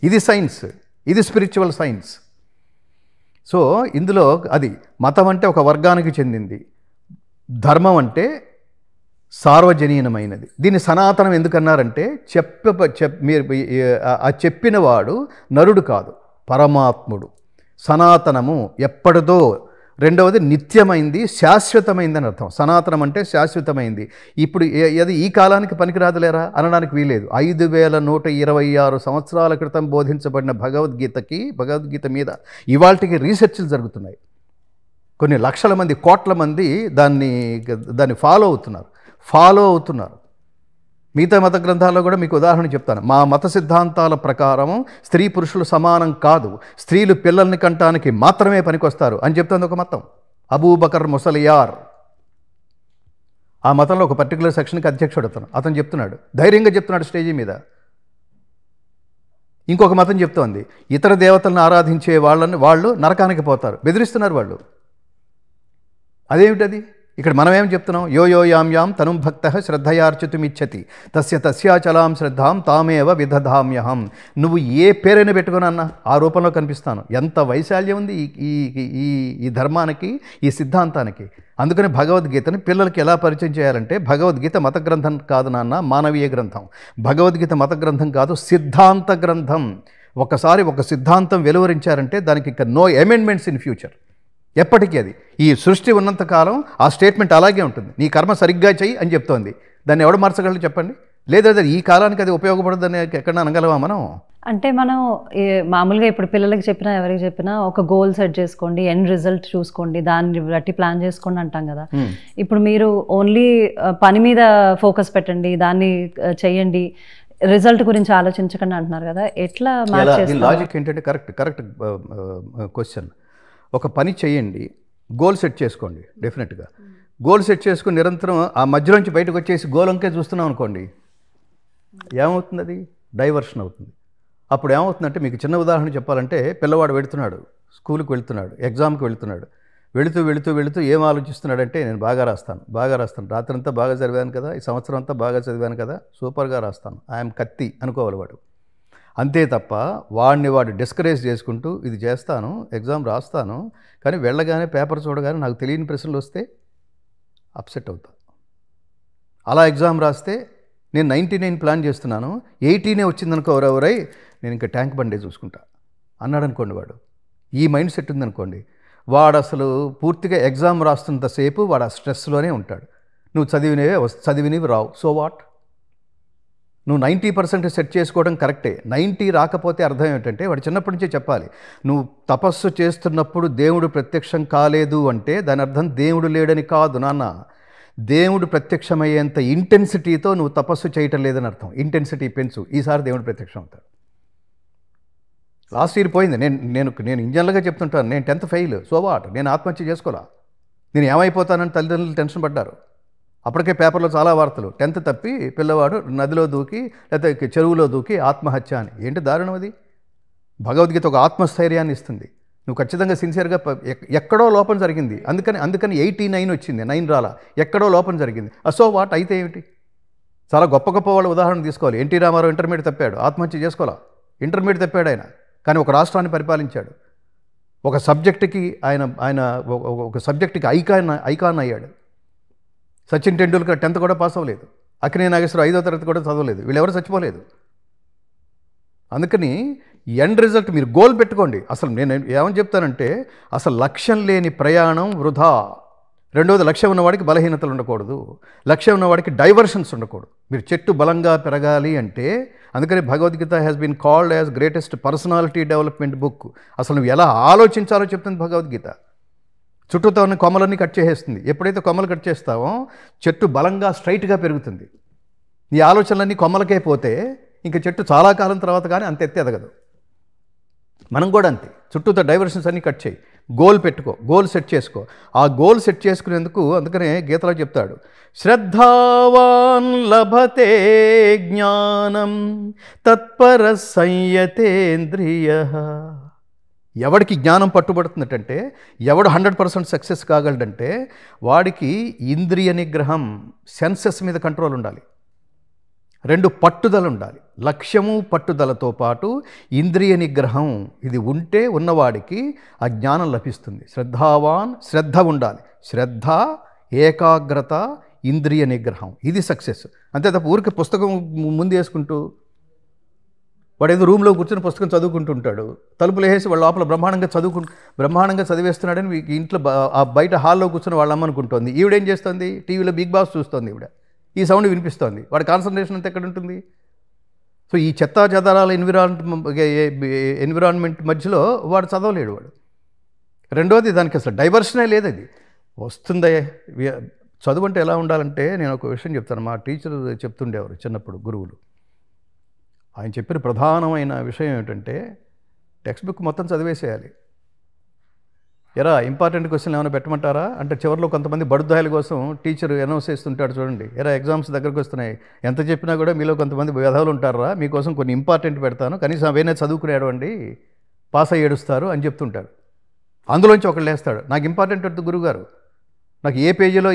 ఇది సైన్స్, ఇది స్పిరిచువల్ సైన్స్. సో ఇందులో అది మతం అంటే ఒక వర్గానికి చెందింది, ధర్మం అంటే సార్వజనీనమైనది. దీన్ని సనాతనం ఎందుకన్నారంటే మీరు చెప్పినవాడు నరుడు కాదు, పరమాత్ముడు. సనాతనము ఎప్పటిదో. రెండవది నిత్యమైంది, శాశ్వతమైంది అని అర్థం. సనాతనం అంటే శాశ్వతమైంది. ఇప్పుడు అది ఈ కాలానికి పనికిరాదులేరా అనడానికి వీలేదు. 5126 సంవత్సరాల క్రితం బోధించబడిన భగవద్గీత మీద ఇవాళకి రీసెర్చ్లు జరుగుతున్నాయి. కొన్ని లక్షల మంది, కోట్ల మంది దాన్ని ఫాలో అవుతున్నారు. మిగతా మత గ్రంథాల్లో కూడా మీకు ఉదాహరణ చెప్తాను. మా మత సిద్ధాంతాల ప్రకారం స్త్రీ పురుషులు సమానం కాదు, స్త్రీలు పిల్లల్ని కంటానికి మాత్రమే పనికొస్తారు అని చెప్తుంది ఒక మతం. అబూబకర్ ముసలియార్ ఆ మతంలో ఒక పర్టికులర్ సెక్షన్కి అధ్యక్షుడు అతను చెప్తున్నాడు, ధైర్యంగా చెప్తున్నాడు స్టేజీ మీద. ఇంకొక మతం చెప్తోంది ఇతర దేవతలను ఆరాధించే వాళ్ళు నరకానికి పోతారు, బెదిరిస్తున్నారు వాళ్ళు. అదేమిటది? ఇక్కడ మనం ఏం చెప్తున్నాం? యో యాం తనుం భక్త శ్రద్ధయార్చితుమిచ్చతి తస్యాచలాం శ్రద్ధాం తామేవ విదధామ్యహం. నువ్వు ఏ పేరైనా పెట్టుకున్నా ఆ రూపంలో కనిపిస్తాను. ఎంత వైశాల్యం ఉంది ఈ ధర్మానికి, ఈ సిద్ధాంతానికి. అందుకని భగవద్గీతని పిల్లలకి ఎలా పరిచయం చేయాలంటే, భగవద్గీత మత గ్రంథం కాదు నాన్న, మానవీయ గ్రంథం. భగవద్గీత మత గ్రంథం కాదు, సిద్ధాంత గ్రంథం. ఒకసారి ఒక సిద్ధాంతం వెలువరించారంటే దానికి ఇంకా నో అమెండ్మెంట్స్ ఇన్ ఫ్యూచర్. ఎప్పటికీ అది ఈ సృష్టి ఉన్నంతకాలం ఆ స్టేట్మెంట్ అలాగే ఉంటుంది. నీ కర్మ సరిగ్గా చెయ్యి అని చెప్తోంది. దాన్ని ఎవడు మార్చగలరు చెప్పండి? లేదా ఈ కాలానికి అది ఉపయోగపడదని ఎక్కడ అనగలవా మనం? అంటే మనం మామూలుగా ఇప్పుడు పిల్లలకి చెప్పినా ఎవరికి చెప్పినా ఒక గోల్ సెట్ చేసుకోండి, ఎండ్ రిజల్ట్ చూసుకోండి, దాన్ని బట్టి ప్లాన్ చేసుకోండి అంటాం కదా. ఇప్పుడు మీరు ఓన్లీ పని మీద ఫోకస్ పెట్టండి, దాన్ని చెయ్యండి, రిజల్ట్ గురించి ఆలోచించకండి అంటున్నారు కదా. ఎట్లా లాజిక్ ఏంటంటే కరెక్ట్ క్వశ్చన్. ఒక పని చేయండి, గోల్ సెట్ చేసుకోండి. డెఫినెట్గా గోల్ సెట్ చేసుకుని నిరంతరం ఆ మధ్యలోంచి బయటకు వచ్చేసి గోల్ అంకే చూస్తున్నాం అనుకోండి, ఏమవుతుంది? అది డైవర్షన్ అవుతుంది. అప్పుడు ఏమవుతుందంటే, మీకు చిన్న ఉదాహరణ చెప్పాలంటే, పిల్లవాడు స్కూల్కి వెళ్తున్నాడు, ఎగ్జామ్కి వెళుతూ ఏం ఆలోచిస్తున్నాడంటే, నేను బాగా రాస్తాను, రాత్రంతా బాగా చదివాను కదా, ఈ సంవత్సరం అంతా బాగా చదివాను కదా, సూపర్గా రాస్తాను, ఐఎమ్ కత్తి అనుకోవాలి వాడు. అంతే తప్ప వాడు డిస్కరేజ్ చేసుకుంటూ ఇది చేస్తాను, ఎగ్జామ్ రాస్తాను, కానీ వెళ్ళగానే పేపర్ చూడగానే నాకు తెలియని ప్రశ్నలు వస్తే అప్సెట్ అవుతా. అలా ఎగ్జామ్ రాస్తే నేను 99 ప్లాన్ చేస్తున్నాను, 80 వచ్చిందనుకో, ఎవరై నేను ఇంకా ట్యాంక్ బండే చూసుకుంటా అన్నాడు అనుకోండి. వాడు ఈ మైండ్ సెట్ ఉందనుకోండి, వాడు అసలు పూర్తిగా ఎగ్జామ్ రాస్తున్నంతసేపు వాడు ఆ స్ట్రెస్లోనే ఉంటాడు. నువ్వు చదివినవి రావు. So what? నువ్వు 90% సెట్ చేసుకోవడం కరెక్టే. 90 రాకపోతే అర్థం ఏమిటంటే వాడు చిన్నప్పటి నుంచే చెప్పాలి. నువ్వు తపస్సు చేస్తున్నప్పుడు దేవుడు ప్రత్యక్షం కాలేదు అంటే దాని అర్థం దేవుడు లేడని కాదు నాన్న. దేవుడు ప్రత్యక్షమయ్యేంత ఇంటెన్సిటీతో నువ్వు తపస్సు చేయటం లేదని అర్థం. ఇంటెన్సిటీ పెంచు, ఈసారి దేవుడు ప్రత్యక్షం అవుతాడు. లాస్ట్ ఇయర్ పోయింది. నేను ఇంజనరల్గా చెప్తుంటాను, నేను 10th ఫెయిల్. So what? నేను ఆత్మహత్య చేసుకోవాలా? నేను ఏమైపోతానని తల్లిదండ్రులు టెన్షన్ పడ్డారు. అప్పటికే పేపర్లో చాలా వార్తలు, 10th తప్పి పిల్లవాడు నదిలో దూకి లేకపోతే చెరువులో దూకి ఆత్మహత్య అని. ఏంటి దారుణం అది? భగవద్గీత ఒక ఆత్మస్థైర్యాన్ని ఇస్తుంది. నువ్వు ఖచ్చితంగా సిన్సియర్గా ఎక్కడో లోపం జరిగింది, అందుకని 89 వచ్చింది, 9 రాలా, ఎక్కడో లోపం జరిగింది. సో వాట్ అయితే ఏమిటి? చాలా గొప్ప గొప్ప వాళ్ళ ఉదాహరణ తీసుకోవాలి. ఎన్టీ రామారావు ఇంటర్మీడియట్ తప్పాడు, ఆత్మహత్య చేసుకోవాలా? ఇంటర్మీడియట్ తప్పాడు ఆయన, కానీ ఒక రాష్ట్రాన్ని పరిపాలించాడు. ఒక సబ్జెక్టుకి ఆయన ఒక సబ్జెక్టుకి ఐకాన్ అయ్యాడు. సచిన్ టెండూల్కర్ 10th కూడా పాస్ అవ్వలేదు. అక్కినేని నాగేశ్వరరావు 5వ తరగతి కూడా చదవలేదు. వీళ్ళెవరు చచ్చిపోలేదు. అందుకని ఎండ్ రిజల్ట్ మీరు గోల్ పెట్టుకోండి. అసలు నేను ఏమని చెప్తానంటే అసలు లక్ష్యం లేని ప్రయాణం వృధా. రెండవది, లక్ష్యం ఉన్నవాడికి బలహీనతలు ఉండకూడదు, లక్ష్యం ఉన్నవాడికి డైవర్షన్స్ ఉండకూడదు. మీరు చెట్టు బలంగా పెరగాలి అంటే అందుకని Bhagavad Gita has been called as greatest personality development book. అసలు నువ్వు ఎలా ఆలోచించాలో చెప్తుంది భగవద్గీత. చుట్టూతో ఉన్న కొమ్మలన్నీ కట్ చేసేస్తుంది. ఎప్పుడైతే కొమ్మలు కట్ చేస్తావో చెట్టు బలంగా స్ట్రైట్గా పెరుగుతుంది. నీ ఆలోచనలన్నీ కొమ్మలకే పోతే ఇంకా చెట్టు చాలా కాలం తర్వాత కానీ అంత ఎత్తి ఎదగదు. మనం కూడా అంతే, చుట్టూతో డైవర్షన్స్ అన్నీ కట్ చేయి, గోల్ పెట్టుకో, గోల్ సెట్ చేసుకో. ఆ గోల్ సెట్ చేసుకునేందుకు అందుకనే గీతలో చెప్తాడు, శ్రద్ధావాన్ లభతే జ్ఞానం తత్పర సంయతేంద్రియ. ఎవడికి జ్ఞానం పట్టుబడుతుందంటే, ఎవడు 100% సక్సెస్ కాగలడంటే వాడికి ఇంద్రియ నిగ్రహం, సెన్సెస్ మీద కంట్రోల్ ఉండాలి. 2 పట్టుదల ఉండాలి. లక్ష్యము పట్టుదలతో పాటు ఇంద్రియ నిగ్రహం ఇది ఉంటే ఉన్నవాడికి ఆ జ్ఞానం లభిస్తుంది. శ్రద్ధావాన్, శ్రద్ధ ఉండాలి. శ్రద్ధ, ఏకాగ్రత, ఇంద్రియ నిగ్రహం, ఇది సక్సెస్. అంతే తప్ప ఊరికి పుస్తకం ముందు వేసుకుంటూ వాడు ఏదో రూమ్లో కూర్చొని పుస్తకం చదువుకుంటుంటాడు, తలుపులు వేసి వాళ్ళ లోపల బ్రహ్మాండంగా చదివేస్తున్నాడని ఇంట్లో బయట హాల్లో కూర్చొని వాళ్ళ అమ్మ అనుకుంటోంది. ఈవిడేం చేస్తుంది? టీవీలో బిగ్ బాస్ చూస్తోంది. ఈవిడ ఈ సౌండ్ వినిపిస్తోంది. వాడి కాన్సన్ట్రేషన్ అంతా ఎక్కడ ఉంటుంది? సో ఈ చెత్తా చెదారాల ఎన్విరాన్మెంట్ మధ్యలో వాడు చదవలేడు వాడు. రెండోది, దానికి అసలు డైవర్షనే లేదు. అది వస్తుందే. చదువు అంటే ఎలా ఉండాలంటే నేను ఒక విషయం చెప్తాను. మా టీచర్ చెప్తుండేవారు చిన్నప్పుడు, గురువులు. ఆయన చెప్పిన ప్రధానమైన విషయం ఏమిటంటే టెక్స్ట్ బుక్ మొత్తం చదివేసేయాలి. ఎరా ఇంపార్టెంట్ క్వశ్చన్లు ఏమైనా పెట్టమంటారా అంటే చివరిలో కొంతమంది బడుద్దాయిల కోసం టీచర్ అనౌన్స్ చేస్తుంటాడు చూడండి, ఎరా ఎగ్జామ్స్ దగ్గరకు వస్తున్నాయి, ఎంత చెప్పినా కూడా మీలో కొంతమంది వ్యధాలు ఉంటారా, మీకోసం కొన్ని ఇంపార్టెంట్ పెడతాను, కనీసం అవైనా చదువుకునేవండి, పాస్ అయ్యి ఏడుస్తారు అని చెప్తుంటాడు. అందులోంచి ఒకళ్ళు వేస్తాడు, నాకు ఇంపార్టెంట్ వద్దు గురువుగారు, నాకు ఏ పేజీలో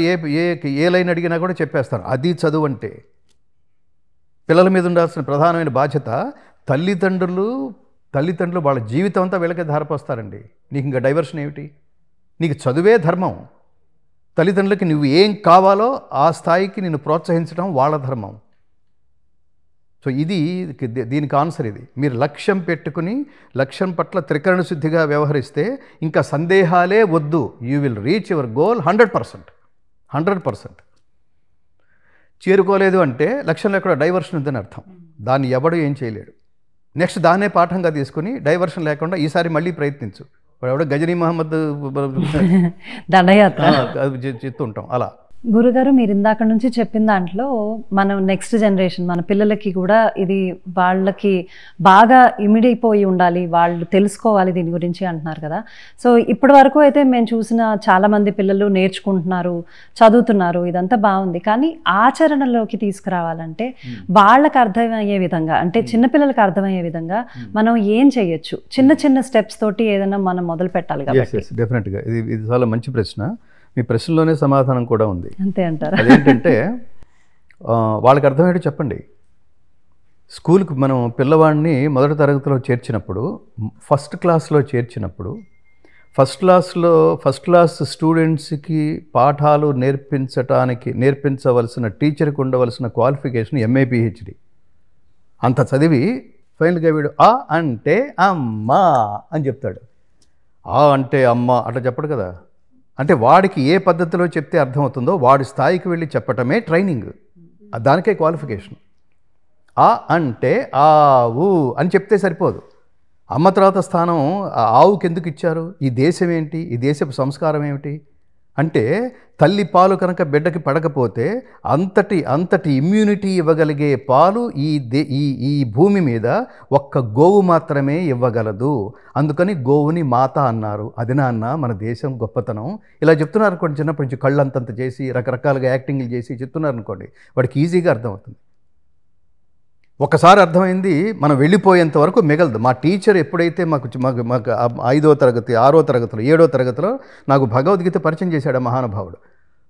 ఏ లైన్ అడిగినా కూడా చెప్పేస్తాను. అది చదువు అంటే. పిల్లల మీద ఉండాల్సిన ప్రధానమైన బాధ్యత తల్లిదండ్రులు వాళ్ళ జీవితం అంతా వీళ్ళకే ధారపోస్తారండి. నీకు ఇంకా డైవర్షన్ ఏమిటి? నీకు చదువే ధర్మం. తల్లిదండ్రులకి నువ్వు ఏం కావాలో ఆ స్థాయికి నిన్ను ప్రోత్సహించడం వాళ్ళ ధర్మం. సో దీనికి ఆన్సర్ ఇది. మీరు లక్ష్యం పెట్టుకుని లక్ష్యం పట్ల త్రికరణ శుద్ధిగా వ్యవహరిస్తే ఇంకా సందేహాలే వద్దు. You will reach your goal 100%. చేరుకోలేదు అంటే లక్ష్యంలో ఎక్కడ డైవర్షన్ ఉందని అర్థం. దాన్ని ఎవడు ఏం చేయలేడు. నెక్స్ట్ దాన్నే పాఠంగా తీసుకుని డైవర్షన్ లేకుండా ఈసారి మళ్ళీ ప్రయత్నించు. ఎవడో గజనీ మహమ్మద్ దండయాత్ర చెప్తుంటాం అలా. గురుగారు, మీరు ఇందాక నుంచి చెప్పిన దాంట్లో మనం నెక్స్ట్ జనరేషన్ మన పిల్లలకి కూడా ఇది వాళ్ళకి బాగా ఇమిడిపోయి ఉండాలి, వాళ్ళు తెలుసుకోవాలి దీని గురించి అంటున్నారు కదా. సో ఇప్పటి వరకు అయితే మేము చూసిన చాలామంది పిల్లలు నేర్చుకుంటున్నారు, చదువుతున్నారు, ఇదంతా బాగుంది. కానీ ఆచరణలోకి తీసుకురావాలంటే వాళ్ళకి అర్థమయ్యే విధంగా, అంటే చిన్నపిల్లలకి అర్థమయ్యే విధంగా మనం ఏం చేయొచ్చు? చిన్న స్టెప్స్ తోటి ఏదైనా మనం మొదలు పెట్టాలి కాబట్టి. డెఫినెట్గా ఇది చాలా మంచి ప్రశ్న. మీ ప్రశ్నలోనే సమాధానం కూడా ఉంది. అంతే అంటారు. అదేంటంటే వాళ్ళకి అర్థమయ్యేది చెప్పండి. స్కూల్కి మనం పిల్లవాడిని మొదటి తరగతిలో చేర్చినప్పుడు, ఫస్ట్ క్లాస్ స్టూడెంట్స్కి పాఠాలు నేర్పించవలసిన టీచర్కి ఉండవలసిన క్వాలిఫికేషన్ MA PhD. అంత చదివి ఫైనల్గా వీడు ఆ అంటే అమ్మ అని చెప్తాడు. ఆ అంటే అమ్మ అట్లా చెప్పడు కదా. అంటే వాడికి ఏ పద్ధతిలో చెప్తే అర్థమవుతుందో వాడి స్థాయికి వెళ్ళి చెప్పటమే ట్రైనింగ్, దానికే క్వాలిఫికేషన్. ఆ అంటే ఆవు అని చెప్తే సరిపోదు. అమ్మ తర్వాత స్థానం ఆవుకి ఎందుకు ఇచ్చారు? ఈ దేశం ఏంటి, ఈ దేశపు సంస్కారం ఏమిటి అంటే, తల్లి పాలు కనుక బిడ్డకి పడకపోతే అంతటి ఇమ్యూనిటీ ఇవ్వగలిగే పాలు ఈ భూమి మీద ఒక్క గోవు మాత్రమే ఇవ్వగలదు. అందుకని గోవుని మాత అన్నారు. అది నాన్న మన దేశం గొప్పతనం. ఇలా చెప్తున్నారు అనుకోండి, చిన్నప్పటి నుంచి కళ్ళు అంతంత చేసి రకరకాలుగా యాక్టింగ్లు చేసి చెప్తున్నారు అనుకోండి, వాడికి ఈజీగా అర్థమవుతుంది. ఒకసారి అర్థమైంది మనం వెళ్ళిపోయేంత వరకు మిగలదు. మా టీచర్ ఎప్పుడైతే మాకు 5వ తరగతి 6వ తరగతిలో 7వ తరగతిలో నాకు భగవద్గీత పరిచయం చేశాడు మహానుభావుడు.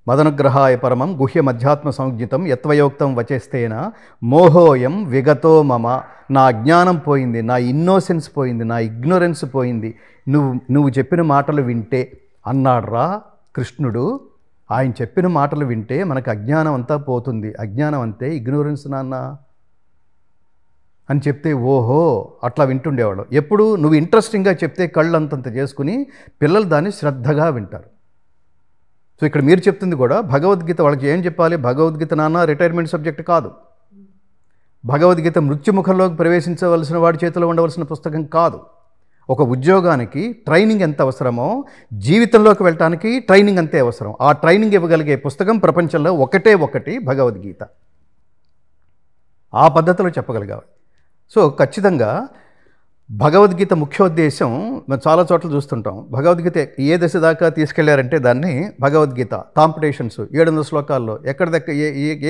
మదనుగ్రహాయ పరమం గుహ్యం అధ్యాత్మ సంజ్ఞితం యత్వయోక్తం వచేస్తేన మోహోయం విగతో మమ. నా అజ్ఞానం పోయింది, నా ఇన్నోసెన్స్ పోయింది, నా ఇగ్నోరెన్స్ పోయింది నువ్వు చెప్పిన మాటలు వింటే అన్నాడ్రా కృష్ణుడు. ఆయన చెప్పిన మాటలు వింటే మనకు అజ్ఞానం అంతా పోతుంది. అజ్ఞానం అంతే ఇగ్నోరెన్స్ నాన్న అని చెప్తే ఓహో అట్లా వింటుండేవాడు. ఎప్పుడు నువ్వు ఇంట్రెస్టింగ్గా చెప్తే కళ్ళు అంతంత చేసుకుని పిల్లలు దాన్ని శ్రద్ధగా వింటారు. సో ఇక్కడ మీరు చెప్తుంది కూడా భగవద్గీత వాళ్ళకి ఏం చెప్పాలి? భగవద్గీత నాన్న రిటైర్మెంట్ సబ్జెక్ట్ కాదు. భగవద్గీత మృత్యుముఖంలోకి ప్రవేశించవలసిన వాడి చేతిలో ఉండవలసిన పుస్తకం కాదు. ఒక ఉద్యోగానికి ట్రైనింగ్ ఎంత అవసరమో జీవితంలోకి వెళ్ళటానికి ట్రైనింగ్ అంతే అవసరం. ఆ ట్రైనింగ్ ఇవ్వగలిగే పుస్తకం ప్రపంచంలో ఒకటి భగవద్గీత. ఆ పద్ధతిలో చెప్పగలిగాలి. సో ఖచ్చితంగా భగవద్గీత ముఖ్యోద్దేశం మనం చాలా చోట్ల చూస్తుంటాం. భగవద్గీత ఏ దశ దాకా తీసుకెళ్లారంటే దాన్ని భగవద్గీత కాంపిటీషన్స్ 700 శ్లోకాల్లో ఎక్కడిదక్క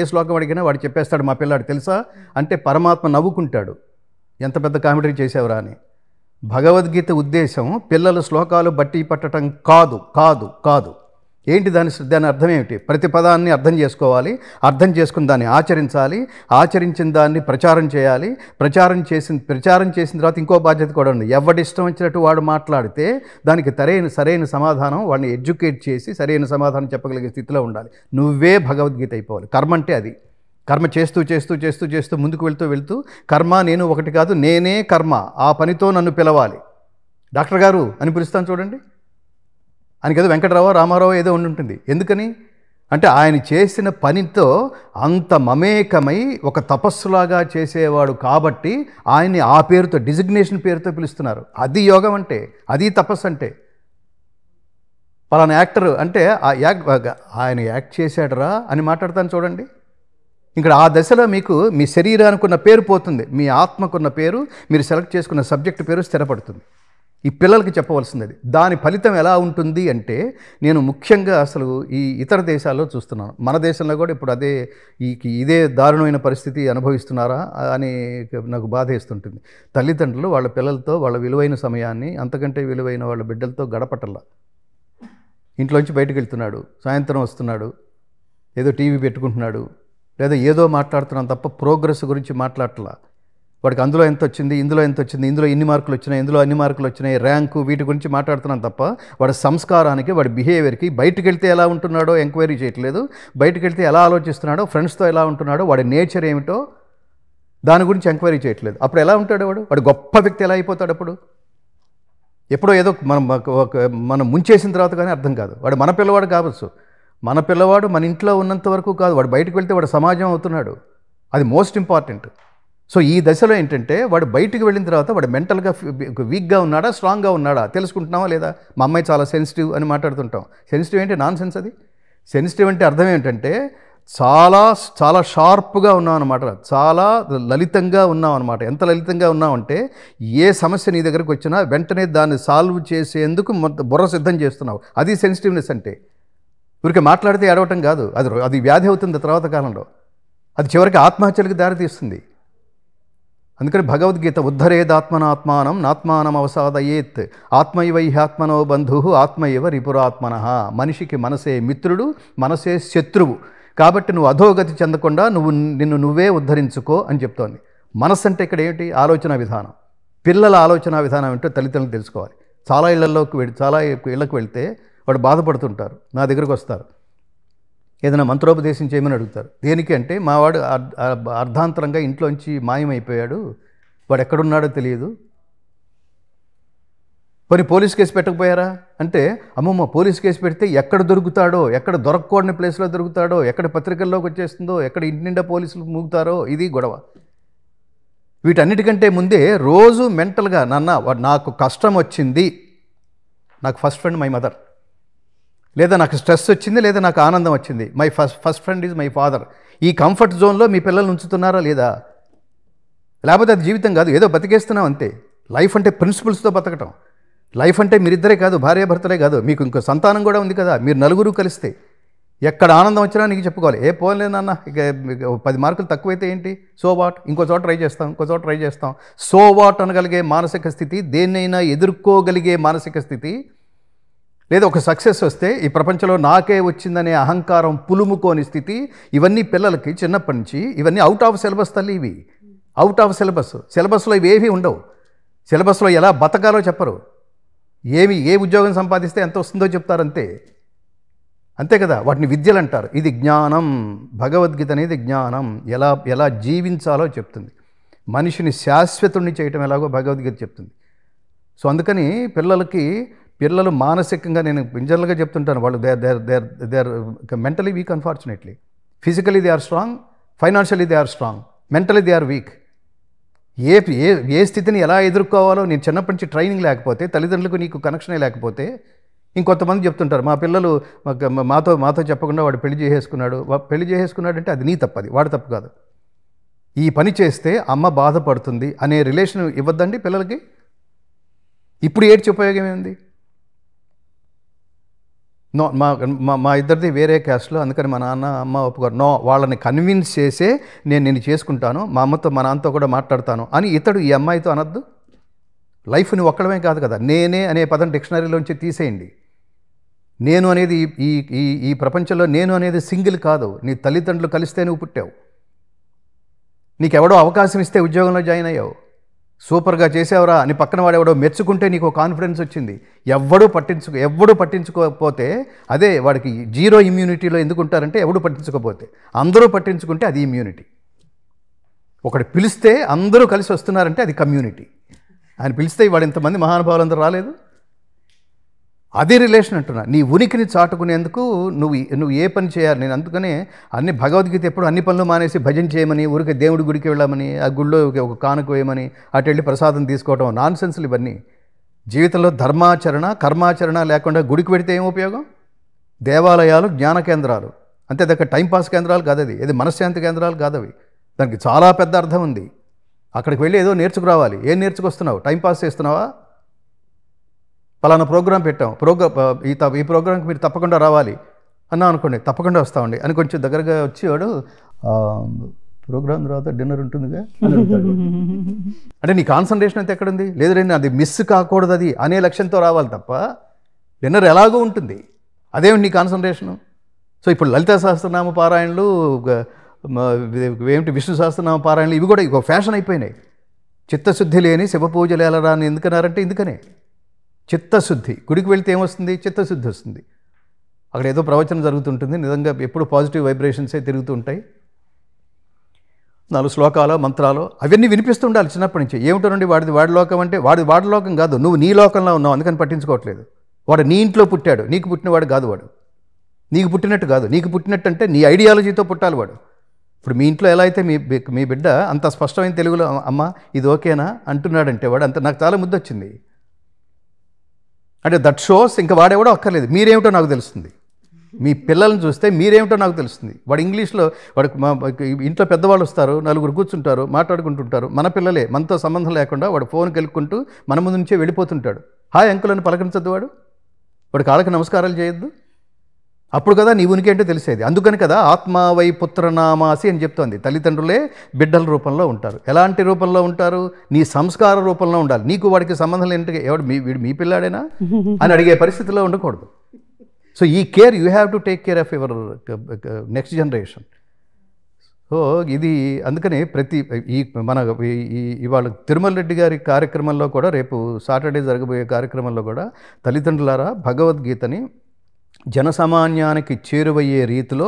ఏ శ్లోకం అడిగినా వాడు చెప్పేస్తాడు. మా పిల్లాడు తెలుసా అంటే పరమాత్మ నవ్వుకుంటాడు, ఎంత పెద్ద కామెడీ చేసేవరా అని. భగవద్గీత ఉద్దేశం పిల్లల శ్లోకాలు బట్టి పట్టడం కాదు కాదు కాదు. ఏంటి దాని అర్థం ఏమిటి? ప్రతి పదాన్ని అర్థం చేసుకోవాలి, అర్థం చేసుకుని దాన్ని ఆచరించాలి, ఆచరించిన దాన్ని ప్రచారం చేయాలి, ప్రచారం చేసిన తర్వాత ఇంకో బాధ్యత కూడా ఉంది. ఎవడిష్టం వచ్చినట్టు వాడు మాట్లాడితే దానికి సరైన సమాధానం వాడిని ఎడ్యుకేట్ చేసి సరైన సమాధానం చెప్పగలిగే స్థితిలో ఉండాలి. నువ్వే భగవద్గీత అయిపోవాలి. కర్మ అంటే అది. కర్మ చేస్తూ ముందుకు వెళ్తూ కర్మ నేను ఒకటి కాదు, నేనే కర్మ, ఆ పనితో నన్ను పిలవాలి. డాక్టర్ గారు అని పిలుస్తాను చూడండి. ఆయనకి ఏదో వెంకటరావు రామారావు ఏదో ఉండుంటుంది. ఎందుకని అంటే ఆయన చేసిన పనితో అంత మమేకమై ఒక తపస్సులాగా చేసేవాడు కాబట్టి ఆయన్ని ఆ పేరుతో డిజిగ్నేషన్ పేరుతో పిలుస్తున్నారు. అది యోగం అంటే, అది తపస్సు అంటే. పలానా యాక్టర్ అంటే ఆయన యాక్ట్ చేశాడరా అని మాట్లాడతాను చూడండి. ఇక్కడ ఆ దశలో మీకు మీ శరీరానికి ఉన్న పేరు పోతుంది, మీ ఆత్మకున్న పేరు, మీరు సెలెక్ట్ చేసుకున్న సబ్జెక్టు పేరు స్థిరపడుతుంది. ఈ పిల్లలకి చెప్పవలసింది అది. దాని ఫలితం ఎలా ఉంటుంది అంటే, నేను ముఖ్యంగా అసలు ఈ ఇతర దేశాల్లో చూస్తున్నాను. మన దేశంలో కూడా ఇప్పుడు ఇదే దారుణమైన పరిస్థితి అనుభవిస్తున్నారా అని నాకు బాధేస్తుంటుంది. తల్లిదండ్రులు వాళ్ళ పిల్లలతో వాళ్ళ విలువైన సమయాన్ని, అంతకంటే విలువైన వాళ్ళ బిడ్డలతో గడపటల్లా. ఇంట్లోంచి బయటకు వెళ్తున్నాడు, సాయంత్రం వస్తున్నాడు, ఏదో టీవీ పెట్టుకుంటున్నాడు, లేదా ఏదో మాట్లాడుతున్నాం తప్ప ప్రోగ్రెస్ గురించి మాట్లాడట్లా. వాడికి అందులో ఎంత వచ్చింది, ఇందులో ఎంత వచ్చింది, ఇందులో ఎన్ని మార్కులు వచ్చినాయి, ఇందులో అన్ని మార్కులు వచ్చినాయి, ర్యాంకు, వీటి గురించి మాట్లాడుతున్నాం తప్ప వాడి సంస్కారానికి, వాడి బిహేవియర్కి, బయటకు వెళ్తే ఎలా ఉంటున్నాడో ఎంక్వైరీ చేయట్లేదు, బయటకు వెళ్తే ఎలా ఆలోచిస్తున్నాడో, ఫ్రెండ్స్తో ఎలా ఉంటున్నాడో, వాడి నేచర్ ఏమిటో దాని గురించి ఎంక్వైరీ చేయట్లేదు. అప్పుడు ఎలా ఉంటాడు వాడు గొప్ప వ్యక్తి ఎలా అయిపోతాడు? అప్పుడు ఎప్పుడో ఏదో మనం ముంచేసిన తర్వాత కానీ అర్థం కాదు. వాడు మన పిల్లవాడు కావచ్చు, మన పిల్లవాడు మన ఇంట్లో ఉన్నంత వరకు కాదు, వాడు బయటకు వెళ్తే వాడు సమాజం అవుతున్నాడు. అది మోస్ట్ ఇంపార్టెంట్. సో ఈ దశలో ఏంటంటే వాడు బయటికి వెళ్ళిన తర్వాత వాడు మెంటల్గా వీక్గా ఉన్నాడా, స్ట్రాంగ్గా ఉన్నాడా తెలుసుకుంటున్నావా లేదా? మా అమ్మాయి చాలా సెన్సిటివ్ అని మాట్లాడుతుంటాం. సెన్సిటివ్ ఏంటి? నాన్ సెన్స్ అది. సెన్సిటివ్ అంటే అర్థం ఏంటంటే చాలా చాలా షార్ప్గా ఉన్నాం అనమాట, చాలా లలితంగా ఉన్నాం అనమాట. ఎంత లలితంగా ఉన్నామంటే ఏ సమస్య నీ దగ్గరకు వచ్చినా వెంటనే దాన్ని సాల్వ్ చేసేందుకు బుర్ర సిద్ధం చేస్తున్నావు. అది సెన్సిటివ్నెస్ అంటే. ఊరికే మాట్లాడితే ఏడవటం కాదు, అది వ్యాధి అవుతుంది తర్వాత కాలంలో. అది చివరికి ఆత్మహత్యలకు దారితీస్తుంది. అందుకని భగవద్గీత ఉద్ధరేదాత్మనాత్మానం నాత్మానం అవసాదయేత్ ఆత్మైవైహాత్మనో బంధు ఆత్మైవ రిపురాత్మన. మనిషికి మనసే మిత్రుడు, మనసే శత్రువు. కాబట్టి నువ్వు అధోగతి చెందకుండా నిన్ను నువ్వే ఉద్ధరించుకో అని చెప్తోంది. మనస్సు అంటే ఇక్కడ ఏమిటి? ఆలోచన విధానం. పిల్లల ఆలోచన విధానం ఏంటో తల్లిదండ్రులు తెలుసుకోవాలి. చాలా ఇళ్ళకు వెళ్తే వాడు బాధపడుతుంటారు, నా దగ్గరకు వస్తారు, ఏదైనా మంత్రోపదేశం చేయమని అడుగుతారు. దేనికి అంటే మావాడు అర్ధాంతరంగా ఇంట్లోంచి మాయమైపోయాడు, వాడు ఎక్కడున్నాడో తెలియదు, పోనీ పోలీస్ కేసు పెట్టకపోయారా అంటే, అమ్మమ్మ పోలీస్ కేసు పెడితే ఎక్కడ దొరుకుతాడో, ఎక్కడ దొరకకూడని ప్లేస్లో దొరుకుతాడో, ఎక్కడ పత్రికల్లోకి వచ్చేస్తుందో, ఎక్కడ ఇంటి నిండా పోలీసులు మూగుతారో, ఇది గొడవ. వీటన్నిటికంటే ముందే రోజు మెంటల్గా నాకు కష్టం వచ్చింది, నాకు ఫస్ట్ ఫ్రెండ్ మై మదర్, లేదా నాకు స్ట్రెస్ వచ్చింది, లేదా నాకు ఆనందం వచ్చింది, my first friend is my father. ఈ కంఫర్ట్ జోన్లో మీ పిల్లల్ని ఉంచుతున్నారా లేదా? లేకపోతే అది జీవితం కాదు, ఏదో బతికేస్తున్నాం అంతే. లైఫ్ అంటే ప్రిన్సిపల్స్తో బతకటం. లైఫ్ అంటే మీరిద్దరే కాదు, భార్యాభర్తలే కాదు, మీకు ఇంకో సంతానం కూడా ఉంది కదా. మీరు నలుగురు కలిస్తే ఎక్కడ ఆనందం వచ్చినా నీకు చెప్పుకోవాలి. ఏ పోలేనన్న ఇక 10 మార్కులు తక్కువైతే ఏంటి, సో వాట్, ఇంకో చోట ట్రై చేస్తాం. సో వాట్ అనగలిగే మానసిక స్థితి, దేన్నైనా ఎదుర్కోగలిగే మానసిక స్థితి, లేదా ఒక సక్సెస్ వస్తే ఈ ప్రపంచంలో నాకే వచ్చిందనే అహంకారం పులుముకోని స్థితి, ఇవన్నీ పిల్లలకి చిన్నప్పటి నుంచి, ఇవన్నీ అవుట్ ఆఫ్ సిలబస్ తల్లి. ఇవి అవుట్ ఆఫ్ సిలబస్లో ఇవేవి ఉండవు. సిలబస్లో ఎలా బతకాలో చెప్పరు. ఏ ఉద్యోగం సంపాదిస్తే ఎంత వస్తుందో చెప్తారు, అంతే కదా. వాటిని విద్యలు అంటారు. ఇది జ్ఞానం. భగవద్గీత అనేది జ్ఞానం. ఎలా జీవించాలో చెప్తుంది. మనిషిని శాశ్వతుణ్ణి చేయటం ఎలాగో భగవద్గీత చెప్తుంది. సో అందుకని పిల్లలు మానసికంగా, నేను జనరల్గా చెప్తుంటాను, వాళ్ళు they are mentally weak unfortunately. Physically they are strong, financially they are strong, mentally they are weak. ఏ స్థితిని ఎలా ఎదుర్కోవాలో నేను చిన్నప్పటి నుంచి ట్రైనింగ్ లేకపోతే, తల్లిదండ్రులకు నీకు కనెక్షనే లేకపోతే, ఇంకొంతమంది చెప్తుంటారు మా పిల్లలు మాతో చెప్పకుండా వాడు పెళ్లి చేసేసుకున్నాడు అంటే అది నీ తప్పు, అది వాడి తప్పు కాదు. ఈ పని చేస్తే అమ్మ బాధపడుతుంది అనే రిలేషన్ ఇవ్వద్దండి పిల్లలకి. ఇప్పుడు ఏడ్చి ఉపయోగం ఏంది? నో, మా ఇద్దరిది వేరే క్యాస్ట్లో, అందుకని మా నాన్న అమ్మ ఒప్పుకోరు. నో, వాళ్ళని కన్విన్స్ చేసే నేను నిన్ను చేసుకుంటాను, మా నాన్నతో కూడా మాట్లాడతాను అని ఇతడు ఈ అమ్మాయితో అనద్దు. లైఫ్ నువ్వు ఒక్కడమే కాదు కదా. నేనే అనే పదం డిక్షనరీలోంచి తీసేయండి. నేను అనేది ఈ ప్రపంచంలో నేను అనేది సింగిల్ కాదు. నీ తల్లిదండ్రులు కలిస్తే నువ్వు పుట్టావు. నీకెవడో అవకాశం ఇస్తే ఉద్యోగంలో జాయిన్ అయ్యావు, సూపర్గా చేసావురా అని పక్కన వాడెవడో మెచ్చుకుంటే నీకు కాన్ఫిడెన్స్ వచ్చింది. ఎవ్వడు పట్టించుకోకపోతే, అదే వాడికి జీరో ఇమ్యూనిటీలో ఎందుకు ఉంటారంటే, ఎవడు పట్టించుకోకపోతే. అందరూ పట్టించుకుంటే అది ఇమ్యూనిటీ. ఒకటి పిలిస్తే అందరూ కలిసి వస్తున్నారంటే అది కమ్యూనిటీ. ఆయన పిలిస్తే వాడు ఇంతమంది మహానుభావులందరూ రాలేదు. అదే రిలేషన్ అంటున్నా. నీ ఉనికిని చాటుకునేందుకు నువ్వు ఏ పని చేయాలి. నేను అందుకనే భగవద్గీత ఎప్పుడు అన్ని పనులు మానేసి భజన చేయమని, ఊరికి దేవుడి గుడికి వెళ్ళమని, ఆ గుడిలో ఒక కానుక వేయమని, అటు వెళ్ళి ప్రసాదం తీసుకోవడం, నాన్ సెన్స్లు ఇవన్నీ. జీవితంలో ధర్మాచరణ కర్మాచరణ లేకుండా గుడికి పెడితే ఏం ఉపయోగం? దేవాలయాలు జ్ఞాన కేంద్రాలు అంతే, దగ్గర టైంపాస్ కేంద్రాలు కాదు. అది మనశ్శాంతి కేంద్రాలు కాదు. అవి దానికి చాలా పెద్ద అర్థం ఉంది. అక్కడికి వెళ్ళి ఏదో నేర్చుకురావాలి. ఏం నేర్చుకొస్తున్నావు? టైంపాస్ చేస్తున్నావా? పలానా ప్రోగ్రాం పెట్టాం, ఈ ప్రోగ్రాంకి మీరు తప్పకుండా రావాలి అన్నా అనుకోండి, తప్పకుండా వస్తామండి అని కొంచెం దగ్గరగా వచ్చి వాడు ప్రోగ్రాం తర్వాత డిన్నర్ ఉంటుందిగా అని అడుగుతాడు. అంటే నీ కాన్సన్ట్రేషన్ అయితే ఎక్కడుంది? లేదు, అది మిస్ కాకూడదు అది అనే లక్ష్యంతో రావాలి తప్ప డిన్నర్ ఎలాగో ఉంటుంది. అదేమిటి నీ కాన్సన్ట్రేషను? సో ఇప్పుడు లలితా సహస్రనామ పారాయణలు, ఏమిటి విష్ణు సహస్రనామ పారాయణలు, ఇవి కూడా ఒక ఫ్యాషన్ అయిపోయినాయి. చిత్తశుద్ధి లేని శివ పూజలు ఎలా అని ఎందుకన్నారంటే ఇందుకనే. చిత్తశుద్ధి. గుడికి వెళ్తే ఏమొస్తుంది? చిత్తశుద్ధి వస్తుంది. అక్కడ ఏదో ప్రవచనం జరుగుతుంటుంది, నిజంగా ఎప్పుడు పాజిటివ్ వైబ్రేషన్సే తిరుగుతూ ఉంటాయి. 4 శ్లోకాలు మంత్రాలు అవన్నీ వినిపిస్తూ ఉండాలి చిన్నప్పటి నుంచి. ఏమిటోనండి వాడి లోకం అంటే, వాడి లోకం కాదు, నువ్వు నీ లోకంలో ఉన్నావు, అందుకని పట్టించుకోవట్లేదు. వాడు నీ ఇంట్లో పుట్టాడు, నీకు పుట్టినవాడు కాదు. వాడు నీకు పుట్టినట్టు కాదు. నీకు పుట్టినట్టు అంటే నీ ఐడియాలజీతో పుట్టాలి వాడు. ఇప్పుడు మీ ఇంట్లో ఎలా అయితే మీ బిడ్డ అంత స్పష్టమైన తెలుగులో అమ్మ ఇది ఓకేనా అంటున్నాడంటే వాడు అంత, నాకు చాలా ముద్దొచ్చింది అంటే దట్ షోస్ ఇంకా వాడేవాడో అక్కర్లేదు, మీరేమిటో నాకు తెలుస్తుంది. మీ పిల్లల్ని చూస్తే మీరేమిటో నాకు తెలుస్తుంది. వాడు ఇంగ్లీష్లో, వాడికి ఇంట్లో పెద్దవాళ్ళు వస్తారు, 4 కూర్చుంటారు, మాట్లాడుకుంటుంటారు. మన పిల్లలే, మనతో సంబంధం లేకుండా వాడు ఫోన్ కెలుక్కుంటూ మన ముందు నుంచే వెళ్ళిపోతుంటాడు. హాయ్ అంకుల్ అని పలకరించద్దు వాడు కాళ్ళకి నమస్కారాలు చేయొద్దు. అప్పుడు కదా నీ ఉనికి ఏంటో తెలిసేది. అందుకని కదా ఆత్మావై పుత్రనామాసి అని చెప్తోంది. తల్లిదండ్రులే బిడ్డల రూపంలో ఉంటారు. ఎలాంటి రూపంలో ఉంటారు? నీ సంస్కార రూపంలో ఉండాలి. నీకు వాడికి సంబంధం లేని ఎవడు వీడు మీ పిల్లాడేనా అని అడిగే పరిస్థితిలో ఉండకూడదు. సో ఈ care you have to take care of your next generation. So ఇది అందుకని ఇవాళ తిరుమల రెడ్డి గారి కార్యక్రమంలో కూడా, రేపు సాటర్డే జరగబోయే కార్యక్రమంలో కూడా తల్లిదండ్రులారా భగవద్గీతని జనసామాన్యానికి చేరువయ్యే రీతిలో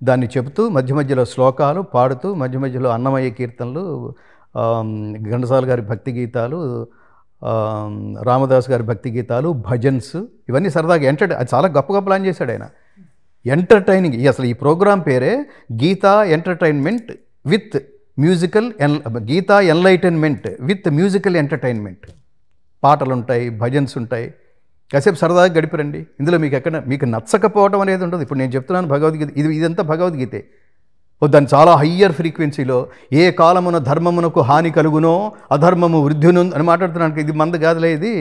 దాన్ని చెబుతూ, మధ్య మధ్యలో శ్లోకాలు పాడుతూ, మధ్య మధ్యలో అన్నమయ్య కీర్తనలు, ఘంటసాల గారి భక్తి గీతాలు, రామదాస్ గారి భక్తి గీతాలు, భజన్స్, ఇవన్నీ సరదాగా అది చాలా గొప్పగా ప్లాన్ చేశాడు ఆయన. ఎంటర్టైనింగ్, అసలు ఈ ప్రోగ్రాం పేరే Gita entertainment with musical Gita enlightenment with musical entertainment. పాటలు ఉంటాయి, భజన్స్ ఉంటాయి, కాసేపు సరదాగా గడిపిరండి. ఇందులో మీకు నచ్చకపోవడం అనేది ఉండదు. ఇప్పుడు నేను చెప్తున్నాను భగవద్గీత, ఇదంతా భగవద్గీతే. దాన్ని చాలా హయ్యర్ ఫ్రీక్వెన్సీలో ఏ కాలమున ధర్మమునకు హాని కలుగునో అధర్మము వృద్ధిను అని మాట్లాడుతున్నాను. ఇది మంద కాదులే, ఇది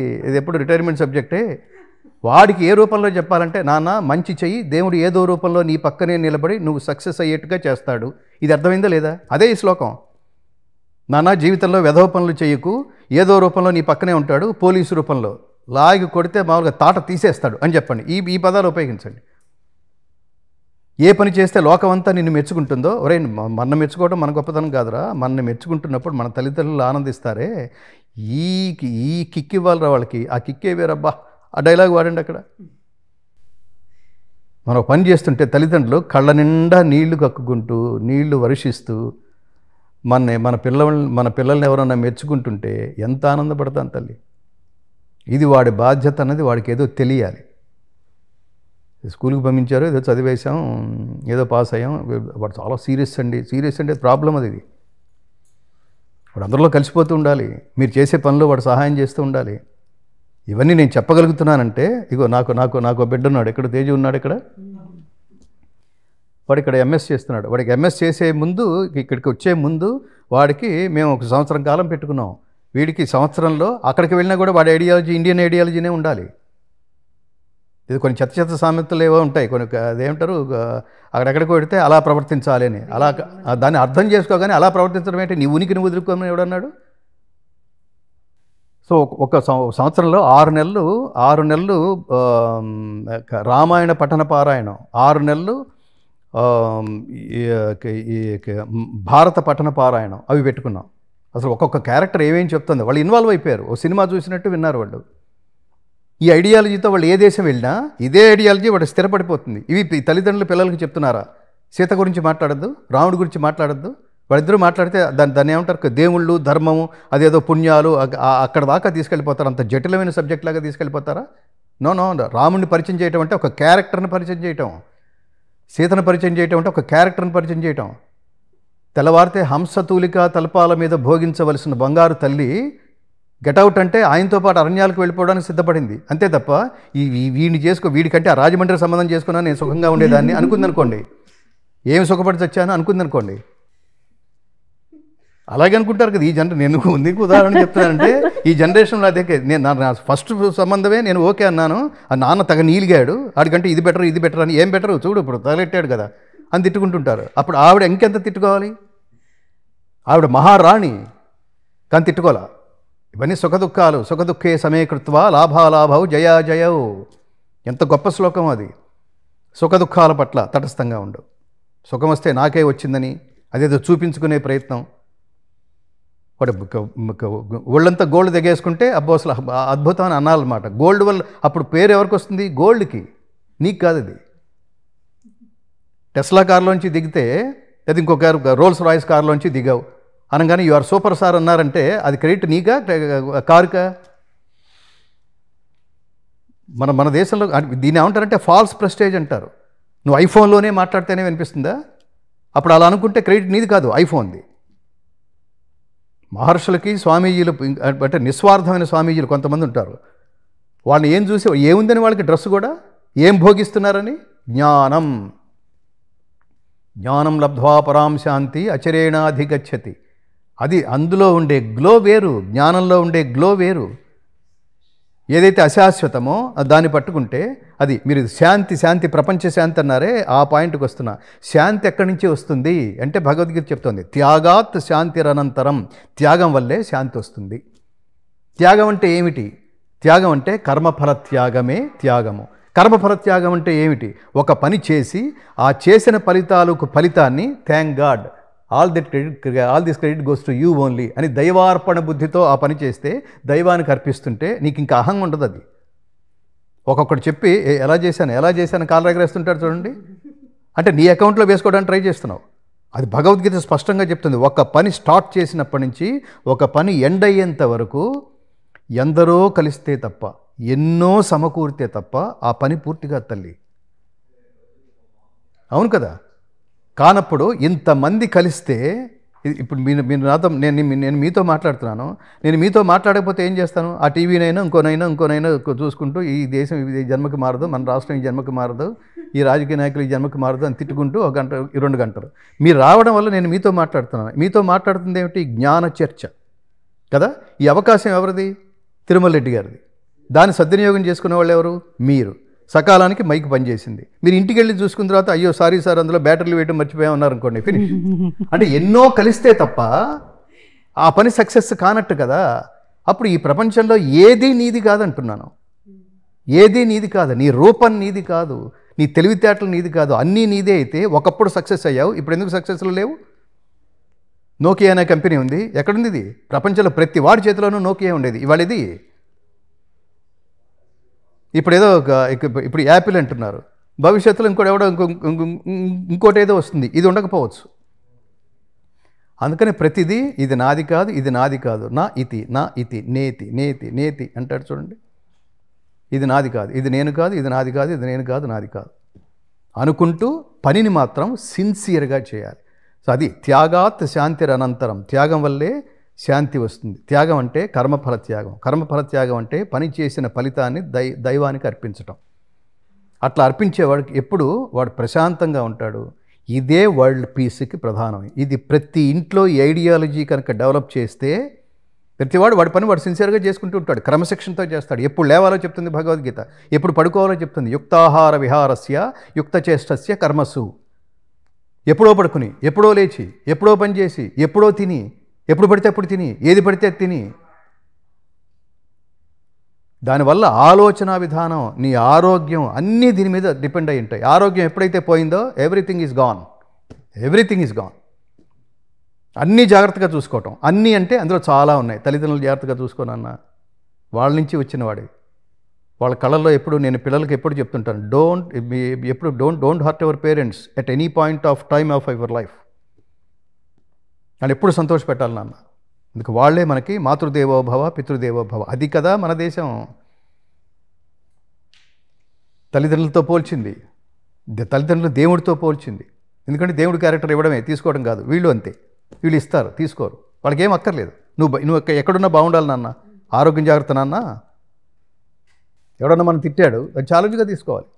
ఎప్పుడు రిటైర్మెంట్ సబ్జెక్టే. వాడికి ఏ రూపంలో చెప్పాలంటే, నాన్న మంచి చెయ్యి, దేవుడు ఏదో రూపంలో నీ పక్కనే నిలబడి నువ్వు సక్సెస్ అయ్యేట్టుగా చేస్తాడు. ఇది అర్థమైందా లేదా? అదే ఈ శ్లోకం. నాన్న జీవితంలో వెధవ పనులు చేయకు, ఏదో రూపంలో నీ పక్కనే ఉంటాడు, పోలీసు రూపంలో లాగి కొడితే మామూలుగా తాట తీసేస్తాడు అని చెప్పండి. ఈ పదాలు ఉపయోగించండి. ఏ పని చేస్తే లోకమంతా నిన్ను మెచ్చుకుంటుందో, ఒరే మన మెచ్చుకోవడం మన గొప్పతనం కాదురా, మనని మెచ్చుకుంటున్నప్పుడు మన తల్లిదండ్రులు ఆనందిస్తారే, ఈ కిక్ ఇవ్వాలిరా వాళ్ళకి. ఆ కిక్కే వేరబ్బా. ఆ డైలాగ్ వాడండి అక్కడ. మనం పని చేస్తుంటే తల్లిదండ్రులు కళ్ళ నిండా నీళ్లు కక్కుకుంటూ, నీళ్లు వర్షిస్తూ మన పిల్లల్ని ఎవరన్నా మెచ్చుకుంటుంటే ఎంత ఆనందపడతాం తల్లి. ఇది వాడి బాధ్యత అన్నది వాడికి ఏదో తెలియాలి. స్కూల్కి పంపించారు, ఏదో చదివేశాం, ఏదో పాస్ అయ్యాం, వాడు చాలా సీరియస్ అంటే ప్రాబ్లం అది. ఇది వాడు అందరిలో కలిసిపోతూ ఉండాలి. మీరు చేసే పనిలో వాడు సహాయం చేస్తూ ఉండాలి. ఇవన్నీ నేను చెప్పగలుగుతున్నానంటే, ఇగో నాకు బిడ్డ ఉన్నాడు, ఇక్కడ తేజు ఉన్నాడు, వాడు ఇక్కడ ఎంఎస్ చేస్తున్నాడు. వాడికి ఎంఎస్ చేసే ముందు, ఇక్కడికి వచ్చే ముందు వాడికి మేము 1 సంవత్సరం కాలం పెట్టుకున్నాం. వీడికి సంవత్సరంలో అక్కడికి వెళ్ళినా కూడా వాడి ఐడియాలజీ ఇండియన్ ఐడియాలజీనే ఉండాలి. ఇది కొన్ని చెత్త సామెతలు ఏవో ఉంటాయి, కొన్ని అదేమంటారు, అక్కడెక్కడికి పెడితే అలా ప్రవర్తించాలి అని. అలా దాన్ని అర్థం చేసుకోగానే అలా ప్రవర్తించడం ఏంటి, నీ ఉనికిని వదులుకోమని ఎవడన్నాడు? సో ఒక సంవత్సరంలో 6 నెలలు రామాయణ పఠన పారాయణం, 6 నెలలు భారత పఠన పారాయణం, అవి పెట్టుకున్నాం. అసలు ఒక్కొక్క క్యారెక్టర్ ఏమేమి చెప్తుంది, వాళ్ళు ఇన్వాల్వ్ అయిపోయారు. ఓ సినిమా చూసినట్టు విన్నారు వాళ్ళు. ఈ ఐడియాలజీతో వాళ్ళు ఏ దేశం వెళ్ళినా ఇదే ఐడియాలజీ వాడు స్థిరపడిపోతుంది. ఇవి తల్లిదండ్రులు పిల్లలకి చెప్తున్నారా? సీత గురించి మాట్లాడద్దు, రాముడి గురించి మాట్లాడద్దు. వాళ్ళిద్దరూ మాట్లాడితే దాన్ని ఏమంటారు, దేవుళ్ళు, ధర్మము, అదేదో పుణ్యాలు, అక్కడ దాకా తీసుకెళ్ళిపోతారు. అంత జటిలమైన సబ్జెక్ట్ లాగా తీసుకెళ్ళిపోతారా? నో. రాముడిని పరిచయం చేయటం అంటే ఒక క్యారెక్టర్ని పరిచయం చేయటం, సీతను పరిచయం చేయటం అంటే ఒక క్యారెక్టర్ని పరిచయం చేయటం. తెల్లవారితే హంసతూలిక తలపాల మీద భోగించవలసిన బంగారు తల్లి గెటౌట్ అంటే ఆయనతో పాటు అరణ్యాలకు వెళ్ళిపోవడానికి సిద్ధపడింది. అంతే తప్ప వీడికంటే ఆ రాజమండ్రి సంబంధం చేసుకున్నా నేను సుఖంగా ఉండేదాన్ని అనుకుందనుకోండి, ఏమి సుఖపడి చచ్చాను అనుకుందనుకోండి. అలాగే అనుకుంటారు కదా ఈ నేను ఎందుకు ఉదాహరణ చెప్తున్నానంటే, ఈ జనరేషన్లో అదే నా ఫస్ట్ సంబంధమే నేను ఓకే అన్నాను. ఆ నాన్న తగ నీలిగాడు, ఆడికంటే ఇది బెటర్ అని. ఏం బెటరు చూడు, ఇప్పుడు తగలెట్టాడు కదా అని తిట్టుకుంటుంటారు. అప్పుడు ఆవిడ ఇంకెంత తిట్టుకోవాలి? ఆవిడ మహారాణి కానీ తిట్టుకోవాలా? ఇవన్నీ సుఖదుఖే సమీకృత్వా లాభాలాభౌ జయాజయౌ. ఎంత గొప్ప శ్లోకం అది. సుఖదుఖాల పట్ల తటస్థంగా ఉండు. సుఖం వస్తే నాకే వచ్చిందని అదేదో చూపించుకునే ప్రయత్నం. వాడు ఒళ్ళంతా గోల్డ్ దిగేసుకుంటే అబ్బో అసలు అద్భుతం అని అనాలన్నమాట. గోల్డ్ వల్ల అప్పుడు పేరు ఎవరికి వస్తుంది? గోల్డ్కి, నీకు కాదు. అది టెస్లా కార్లోంచి దిగితే, అది ఇంకొక రోల్స్ రాయిస్ కార్లోంచి దిగావు అనగానే యు ఆర్ సూపర్ స్టార్ అన్నారంటే అది క్రెడిట్ నీకా కారుకా? మన దేశంలో దీన్ని ఏమంటారంటే ఫాల్స్ ప్రెస్టేజ్ అంటారు. నువ్వు ఐఫోన్లోనే మాట్లాడితేనే వినిపిస్తుందా? అప్పుడు అలా అనుకుంటే క్రెడిట్ నీది కాదు, ఐఫోన్ది. మహర్షులకి స్వామీజీలు అంటే నిస్వార్థమైన స్వామీజీలు కొంతమంది ఉంటారు. వాళ్ళని ఏం చూసి ఏముందని వాళ్ళకి డ్రెస్ కూడా ఏం భోగిస్తున్నారని, జ్ఞానం లబ్ధ్వా పరాం శాంతి అచరేణాధిగచ్చతి. అది అందులో ఉండే గ్లో వేరు, జ్ఞానంలో ఉండే గ్లో వేరు. ఏదైతే అశాశ్వతమో దాన్ని పట్టుకుంటే అది మీరు శాంతి ప్రపంచ శాంతి అన్నారే, ఆ పాయింట్కి వస్తున్నా. శాంతి ఎక్కడి నుంచి వస్తుంది అంటే భగవద్గీత చెప్తోంది, త్యాగాత్ శాంతిరనంతరం. త్యాగం వల్లే శాంతి వస్తుంది. త్యాగం అంటే ఏమిటి? త్యాగం అంటే కర్మఫల త్యాగమే త్యాగము. కర్మఫల త్యాగం అంటే ఏమిటి? ఒక పని చేసి ఆ చేసిన ఫలితాన్ని thank God, all this credit goes to you only అని దైవార్పణ బుద్ధితో ఆ పని చేస్తే దైవానికి అర్పిస్తుంటే నీకు ఇంకా అహం ఉండదు. అది ఒక్కొక్కటి చెప్పి ఎలా చేశాను కాలు ఎగరేస్తుంటాడు చూడండి. అంటే నీ అకౌంట్లో వేసుకోవడానికి ట్రై చేస్తున్నావు. అది భగవద్గీత స్పష్టంగా చెప్తుంది. ఒక పని స్టార్ట్ చేసినప్పటి నుంచి ఒక పని ఎండ్ అయ్యేంత వరకు ఎందరో కలిస్తే తప్ప, ఎన్నో సమకూరితే తప్ప ఆ పని పూర్తిగా తల్లి. అవును కదా? కానప్పుడు ఇంతమంది కలిస్తే, ఇప్పుడు మీరు నాతో నేను మీతో మాట్లాడుతున్నాను, నేను మీతో మాట్లాడకపోతే ఏం చేస్తాను? ఆ టీవీనైనా ఇంకోనైనా చూసుకుంటూ ఈ దేశం ఈ జన్మకి మారదు, మన రాష్ట్రం ఈ జన్మకి మారదు, ఈ రాజకీయ నాయకులు ఈ జన్మకి మారదు అని తిట్టుకుంటూ 1 గంట 2 గంటలు మీరు రావడం వల్ల నేను మీతో మాట్లాడుతున్నాను. మీతో మాట్లాడుతుంది ఏమిటి? జ్ఞాన చర్చ కదా. ఈ అవకాశం ఎవరిది? తిరుమల రెడ్డి గారిది. దాన్ని సద్వినియోగం చేసుకునే వాళ్ళు ఎవరు? మీరు. సకాలానికి మైక్ పనిచేసింది. మీరు ఇంటికి వెళ్ళి చూసుకున్న తర్వాత అయ్యో సారీ సార్ అందులో బ్యాటరీలు వేయడం మర్చిపోయామన్నారు అనుకోండి, ఫినిష్. అంటే ఎన్నో కలిస్తే తప్ప ఆ పని సక్సెస్ కానట్టు కదా. అప్పుడు ఈ ప్రపంచంలో ఏదీ నీది కాదంటున్నాను. ఏదీ నీది కాదు. నీ రూపం నీది కాదు, నీ తెలివితేటలు నీది కాదు, అన్నీ నీదే. అయితే ఒకప్పుడు సక్సెస్ అయ్యావు, ఇప్పుడు ఎందుకు సక్సెస్లో లేవు? నోకియా అనే కంపెనీ ఉంది, ఎక్కడుంది ఇది? ప్రపంచంలో ప్రతి వాడి చేతిలోనూ నోకియా ఉండేది, ఇవాళ ఇది. ఇప్పుడు ఏదో ఇప్పుడు యాపిల్ అంటున్నారు, భవిష్యత్తులో ఇంకోటి ఏదో వస్తుంది, ఇది ఉండకపోవచ్చు. అందుకని ప్రతిదీ ఇది నాది కాదు, ఇది నాది కాదు, నా ఇతి నేతి నేతి నేతి అంటాడు చూడండి. ఇది నాది కాదు, ఇది నేను కాదు, ఇది నాది కాదు, ఇది నేను కాదు, నాది కాదు అనుకుంటూ పనిని మాత్రం సిన్సియర్గా చేయాలి. సో అది త్యాగాత్ శాంతిరనంతరం. త్యాగం వల్లే శాంతి వస్తుంది. త్యాగం అంటే కర్మఫల త్యాగం. కర్మఫల త్యాగం అంటే పని చేసిన ఫలితాన్ని దైవానికి అర్పించటం. అట్లా అర్పించేవాడికి ఎప్పుడు వాడు ప్రశాంతంగా ఉంటాడు. ఇదే వరల్డ్ పీస్కి ప్రధానం. ఇది ప్రతి ఇంట్లో ఈ ఐడియాలజీ కనుక డెవలప్ చేస్తే ప్రతివాడు వాడి పని వాడు సిన్సియర్గా చేసుకుంటూ ఉంటాడు, క్రమశిక్షణతో చేస్తాడు. ఎప్పుడు లేవాలో చెప్తుంది భగవద్గీత, ఎప్పుడు పడుకోవాలో చెప్తుంది. యుక్తాహార విహారస్య యుక్తచేష్టస్య కర్మసు. ఎప్పుడో పడుకుని, ఎప్పుడో లేచి, ఎప్పుడో పని చేసి, ఎప్పుడో తిని, ఎప్పుడు పడితే అప్పుడు తిని, ఏది పడితే తిని. దానివల్ల ఆలోచన విధానం, నీ ఆరోగ్యం అన్నీ దీని మీద డిపెండ్ అయి ఉంటాయి. ఆరోగ్యం ఎప్పుడైతే పోయిందో everything is gone. Everything is gone. అన్నీ జాగ్రత్తగా చూసుకోవటం. అన్నీ అంటే అందులో చాలా ఉన్నాయి. తల్లిదండ్రులు జాగ్రత్తగా చూసుకోనన్నా, వాళ్ళ నుంచి వచ్చిన వాడి వాళ్ళ కళల్లో ఎప్పుడు నేను పిల్లలకి ఎప్పుడు చెప్తుంటాను, don't hurt your parents at any point of time of your life అని ఎప్పుడు సంతోష పెట్టాలి నాన్న. అందుకు వాళ్ళే మనకి మాతృదేవోభవ పితృదేవోభవ. అది కదా మన దేశం. తల్లిదండ్రులతో పోల్చింది, తల్లిదండ్రులు దేవుడితో పోల్చింది. ఎందుకంటే దేవుడి క్యారెక్టర్ ఇవ్వడమే, తీసుకోవడం కాదు. వీళ్ళు అంతే, వీళ్ళు ఇస్తారు, తీసుకోరు. వాళ్ళకి ఏం అక్కర్లేదు. నువ్వు ఎక్కడున్నా బాగుండాలి నాన్న, ఆరోగ్యం జాగ్రత్త నాన్న. ఎవడన్నా మనం తిట్టాడు, అది ఛాలెంజ్గా తీసుకోవాలి.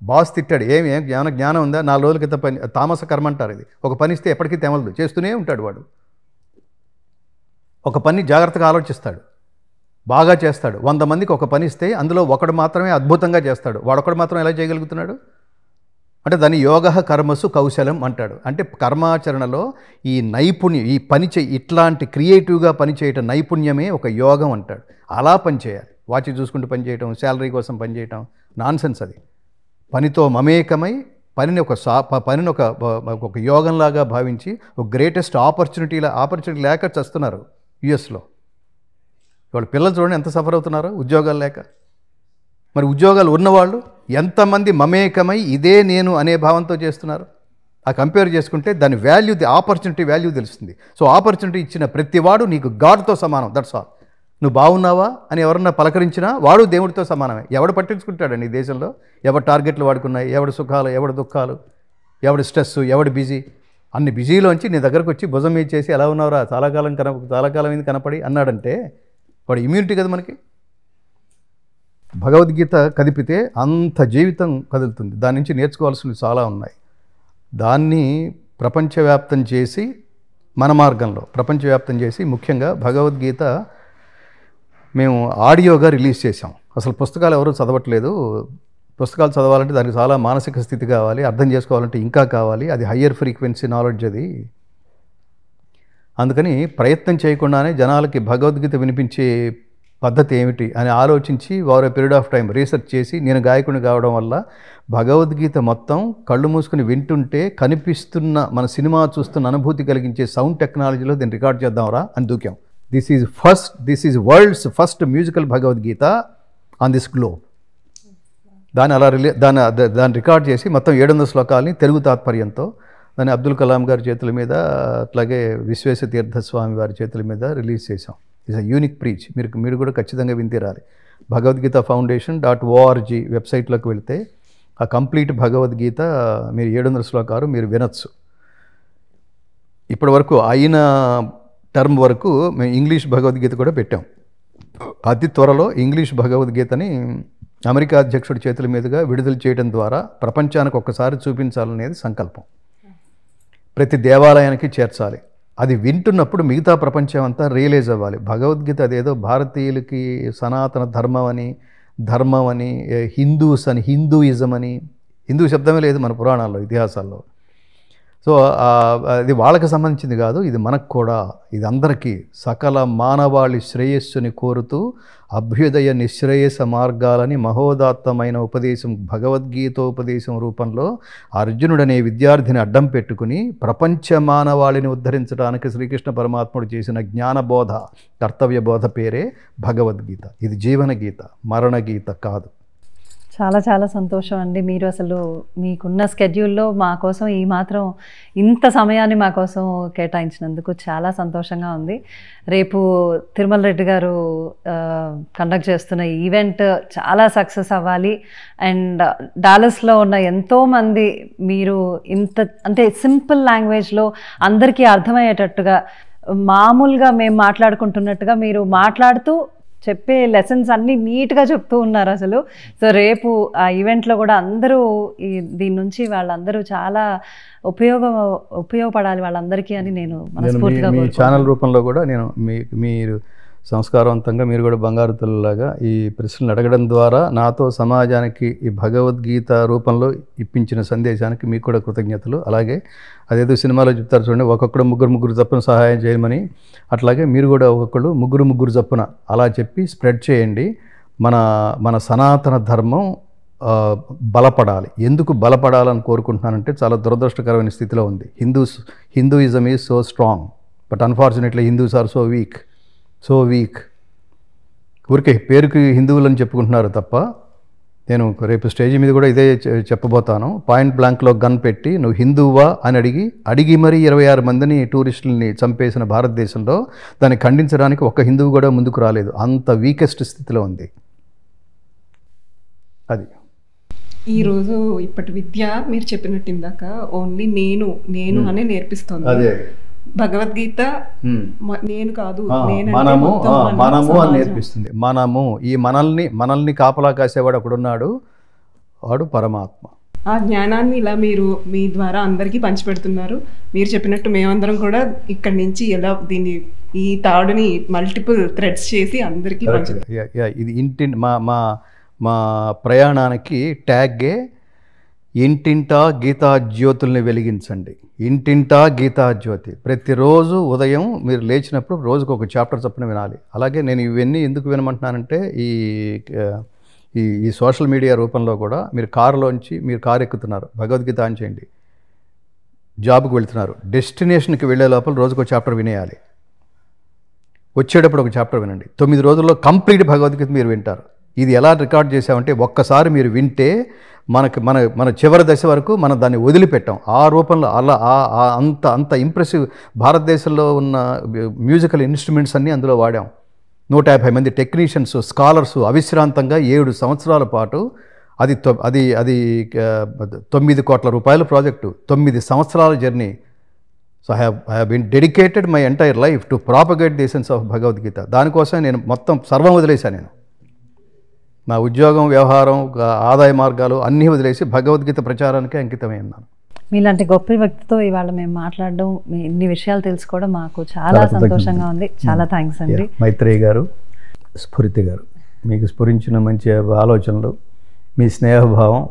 బాస్ తిట్టాడు, ఏమైనా జ్ఞానం ఉందా? 4 రోజుల క్రితం పని, తామస కర్మ అంటారు ఇది. ఒక పని ఇస్తే ఎప్పటికీ తెమలదు, చేస్తూనే ఉంటాడు వాడు. ఒక పని జాగ్రత్తగా ఆలోచిస్తాడు, బాగా చేస్తాడు. 100 మందికి ఒక పని ఇస్తే అందులో ఒకడు మాత్రమే అద్భుతంగా చేస్తాడు, వాడొకడు మాత్రం ఎలా చేయగలుగుతున్నాడు? అంటే దాన్ని యోగ కర్మసు కౌశలం అంటాడు. అంటే కర్మాచరణలో ఈ నైపుణ్యం, ఈ పని ఇట్లాంటి క్రియేటివ్గా పనిచేయటం నైపుణ్యమే ఒక యోగం అంటాడు. అలా పనిచేయాలి. వాచి చూసుకుంటూ పనిచేయటం, శాలరీ కోసం పనిచేయటం నాన్సెన్స్. అది పనితో మమేకమై పనిని ఒక యోగంలాగా భావించి ఒక గ్రేటెస్ట్ ఆపర్చునిటీ లేక చస్తున్నారు యుఎస్లో. వాళ్ళ పిల్లలు చూడండి ఎంత సఫర్ అవుతున్నారో ఉద్యోగాలు లేక. మరి ఉద్యోగాలు ఉన్నవాళ్ళు ఎంతమంది మమేకమై ఇదే నేను అనే భావంతో చేస్తున్నారు? ఆ కంపేర్ చేసుకుంటే దాని వాల్యూ, ఆపర్చునిటీ వాల్యూ తెలుస్తుంది. సో ఆపర్చునిటీ ఇచ్చిన ప్రతివాడు నీకు గాడ్తో సమానం. That's all. నువ్వు బాగున్నావా అని ఎవరన్నా పలకరించినా వాడు దేవుడితో సమానమే. ఎవడు పట్టించుకుంటాడండి ఈ దేశంలో? ఎవరి టార్గెట్లు వాడుకున్నాయి, ఎవడి సుఖాలు, ఎవడి దుఃఖాలు, ఎవడి స్ట్రెస్, ఎవడి బిజీ. అన్ని బిజీలోంచి నీ దగ్గరకు వచ్చి భుజం మీద చేసి ఎలా ఉన్నావురా, చాలా కాలం అయింది కనపడి అన్నాడంటే వాడు ఇమ్యూనిటీ కదా మనకి. భగవద్గీత కదిపితే అంత జీవితం కదులుతుంది. దాని నుంచి నేర్చుకోవాల్సినవి చాలా ఉన్నాయి. దాన్ని ప్రపంచవ్యాప్తం చేసి, మన మార్గంలో ప్రపంచవ్యాప్తం చేసి, ముఖ్యంగా భగవద్గీత మేము ఆడియోగా రిలీజ్ చేసాం. అసలు పుస్తకాలు ఎవరు చదవట్లేదు. పుస్తకాలు చదవాలంటే దానికి చాలా మానసిక స్థితి కావాలి, అర్థం చేసుకోవాలంటే ఇంకా కావాలి. అది హయ్యర్ ఫ్రీక్వెన్సీ నాలెడ్జ్ అది. అందుకని ప్రయత్నం చేయకుండానే జనాలకి భగవద్గీత వినిపించే పద్ధతి ఏమిటి అని ఆలోచించి over period of time research చేసి, నేను గాయకుని కావడం వల్ల భగవద్గీత మొత్తం కళ్ళు మూసుకుని వింటుంటే కనిపిస్తున్న, మన సినిమా చూస్తున్న అనుభూతి కలిగించే సౌండ్ టెక్నాలజీలో దీన్ని రికార్డ్ చేద్దాంరా అని దూకాం. This is world's first musical Bhagavad Gita on this globe. దాన్ని రికార్డ్ చేసి మొత్తం 700 శ్లోకాలని తెలుగు తాత్పర్యంతో దాన్ని అబ్దుల్ కలాం గారి చేతుల మీద, అట్లాగే విశ్వేశ తీర్థస్వామి వారి చేతుల మీద రిలీజ్ చేశాం. It's a unique preach. మీరు కూడా ఖచ్చితంగా విని తీరాలి. భగవద్గీత foundation.org వెబ్సైట్లోకి వెళితే ఆ కంప్లీట్ భగవద్గీత మీరు 700 శ్లోకాలు మీరు వినొచ్చు. ఇప్పటి వరకు అయిన టర్మ్ వరకు మేము ఇంగ్లీష్ భగవద్గీత కూడా పెట్టాం. అతి త్వరలో ఇంగ్లీష్ భగవద్గీతని అమెరికా అధ్యక్షుడి చేతుల మీదుగా విడుదల చేయడం ద్వారా ప్రపంచానికి ఒక్కసారి చూపించాలనేది సంకల్పం. ప్రతి దేవాలయానికి చేర్చాలి. అది వింటున్నప్పుడు మిగతా ప్రపంచం అంతా రియలైజ్ అవ్వాలి. భగవద్గీత అదేదో భారతీయులకి సనాతన ధర్మం అని హిందూస్ అని హిందూయిజం అని, హిందూ శబ్దమే లేదు మన పురాణాల్లో ఇతిహాసాల్లో. సో అది వాళ్ళకి సంబంధించింది కాదు, ఇది మనకు కూడా, ఇది అందరికీ సకల మానవాళి శ్రేయస్సుని కోరుతూ అభ్యుదయ నిశ్రేయస మార్గాలని మహోదాత్తమైన ఉపదేశం భగవద్గీతోపదేశం రూపంలో అర్జునుడనే విద్యార్థిని అడ్డం పెట్టుకుని ప్రపంచ మానవాళిని ఉద్ధరించడానికి శ్రీకృష్ణ పరమాత్ముడు చేసిన జ్ఞానబోధ కర్తవ్య బోధ పేరే భగవద్గీత. ఇది జీవన గీత, మరణ గీత కాదు. చాలా చాలా సంతోషం అండి. మీరు అసలు మీకున్న స్కెడ్యూల్లో మా కోసం ఈ మాత్రం ఇంత సమయాన్ని మా కోసం కేటాయించినందుకు చాలా సంతోషంగా ఉంది. రేపు తిరుమల రెడ్డి గారు కండక్ట్ చేస్తున్న ఈవెంట్ చాలా సక్సెస్ అవ్వాలి. అండ్ డాలస్లో ఉన్న ఎంతోమంది మీరు ఇంత అంటే సింపుల్ లాంగ్వేజ్లో అందరికీ అర్థమయ్యేటట్టుగా మామూలుగా మేము మాట్లాడుకుంటున్నట్టుగా మీరు మాట్లాడుతూ చెప్పే లెసన్స్ అన్నీ నీట్గా చెప్తూ ఉన్నారు అసలు. సో రేపు ఆ ఈవెంట్లో కూడా అందరూ దీని నుంచి వాళ్ళందరూ చాలా ఉపయోగపడాలి వాళ్ళందరికీ అని నేను మనస్ఫూర్తిగా మీ ఛానల్ రూపంలో కూడా నేను మీరు సంస్కారవంతంగా మీరు కూడా బంగారు తల్లిలాగా ఈ ప్రశ్నలు అడగడం ద్వారా నాతో సమాజానికి ఈ భగవద్గీత రూపంలో ఇప్పించిన సందేశానికి మీకు కూడా కృతజ్ఞతలు. అలాగే అదేదో సినిమాలో చెప్తారు చూడండి, ఒక్కొక్కడు ముగ్గురు చప్పున సహాయం చేయమని, అట్లాగే మీరు కూడా ఒక్కొక్కడు ముగ్గురు చప్పున అలా చెప్పి స్ప్రెడ్ చేయండి. మన సనాతన ధర్మం బలపడాలి. ఎందుకు బలపడాలని కోరుకుంటున్నానంటే చాలా దురదృష్టకరమైన స్థితిలో ఉంది. Hinduism is so strong, but unfortunately Hindus are so weak. ఊరికే పేరుకి హిందువులని చెప్పుకుంటున్నారు తప్ప, నేను రేపు స్టేజ్ మీద కూడా ఇదే చెప్పబోతాను. పాయింట్ బ్లాంక్లో గన్ పెట్టి నువ్వు హిందువా అని అడిగి మరీ 26 మందిని టూరిస్టులని చంపేసిన భారతదేశంలో దాన్ని ఖండించడానికి ఒక్క హిందువు కూడా ముందుకు రాలేదు. అంత వీకెస్ట్ స్థితిలో ఉంది అది. ఈరోజు ఇప్పటి విద్య మీరు చెప్పినట్టు ఇందాక ఓన్లీ నేను అనే నేర్పిస్తుంది. అదే భగవద్గీత నేను కాదు, మనము అని నేర్పిస్తుంది. ఈ మనల్ని కాపలా కాసేవాడు ఒకడున్నాడు, వాడు పరమాత్మ. ఆ జ్ఞానాన్ని ఇలా మీరు మీ ద్వారా అందరికీ పంచిపెడుతున్నారు. మీరు చెప్పినట్టు మేమందరం కూడా ఇక్కడి నుంచి ఎలా ఈ తాడుని మల్టిపుల్ థ్రెడ్స్ చేసి అందరికీ ఇది మా ప్రయాణానికి ట్యాగే ఇంటింటా గీతా జ్యోతుల్ని వెలిగించండి. ఇంటింటా గీతా జ్యోతి. ప్రతిరోజు ఉదయం మీరు లేచినప్పుడు రోజుకు ఒక చాప్టర్ చొప్పున వినాలి. అలాగే నేను ఇవన్నీ ఎందుకు వినమంటున్నానంటే ఈ సోషల్ మీడియా రూపంలో కూడా మీరు కారు ఎక్కుతున్నారు, భగవద్గీత ఆన్ చేయండి. జాబ్కి వెళ్తున్నారు, డెస్టినేషన్కి వెళ్ళే లోపల రోజుకు ఒక చాప్టర్ వినేయాలి. వచ్చేటప్పుడు ఒక చాప్టర్ వినండి. 9 రోజుల్లో కంప్లీట్ భగవద్గీత మీరు వింటారు. ఇది ఎలా రికార్డ్ చేసామంటే ఒక్కసారి మీరు వింటే మన చివరి దశ వరకు మనం దాన్ని వదిలిపెట్టాం. ఆ రూపంలో అలా అంత ఇంప్రెసివ్. భారతదేశంలో ఉన్న మ్యూజికల్ ఇన్స్ట్రుమెంట్స్ అన్నీ అందులో వాడాం. 150 మంది టెక్నీషియన్స్, స్కాలర్స్ అవిశ్రాంతంగా 7 సంవత్సరాల పాటు అది 9 కోట్ల రూపాయల ప్రాజెక్టు, 9 సంవత్సరాల journey. So I have been dedicated my entire life to propagate the essence of Bhagavad Gita. దానికోసం నేను మొత్తం సర్వం వదిలేశాను. నేను నా ఉద్యోగం, వ్యవహారం, ఆదాయ మార్గాలు అన్నీ వదిలేసి భగవద్గీత ప్రచారానికే అంకితమై ఉన్నాను. మీలాంటి గొప్ప వ్యక్తితో ఇవాళ మేము మాట్లాడడం, ఇన్ని విషయాలు తెలుసుకోవడం మాకు చాలా సంతోషంగా ఉంది. చాలా థ్యాంక్స్ అండి. మైత్రేయి గారు, స్ఫూర్తి గారు, మీకు స్ఫురించిన మంచి ఆలోచనలు, మీ స్నేహభావం.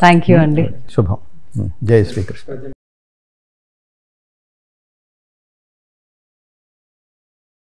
థ్యాంక్ యూ అండి. శుభం. జై శ్రీకృష్ణ.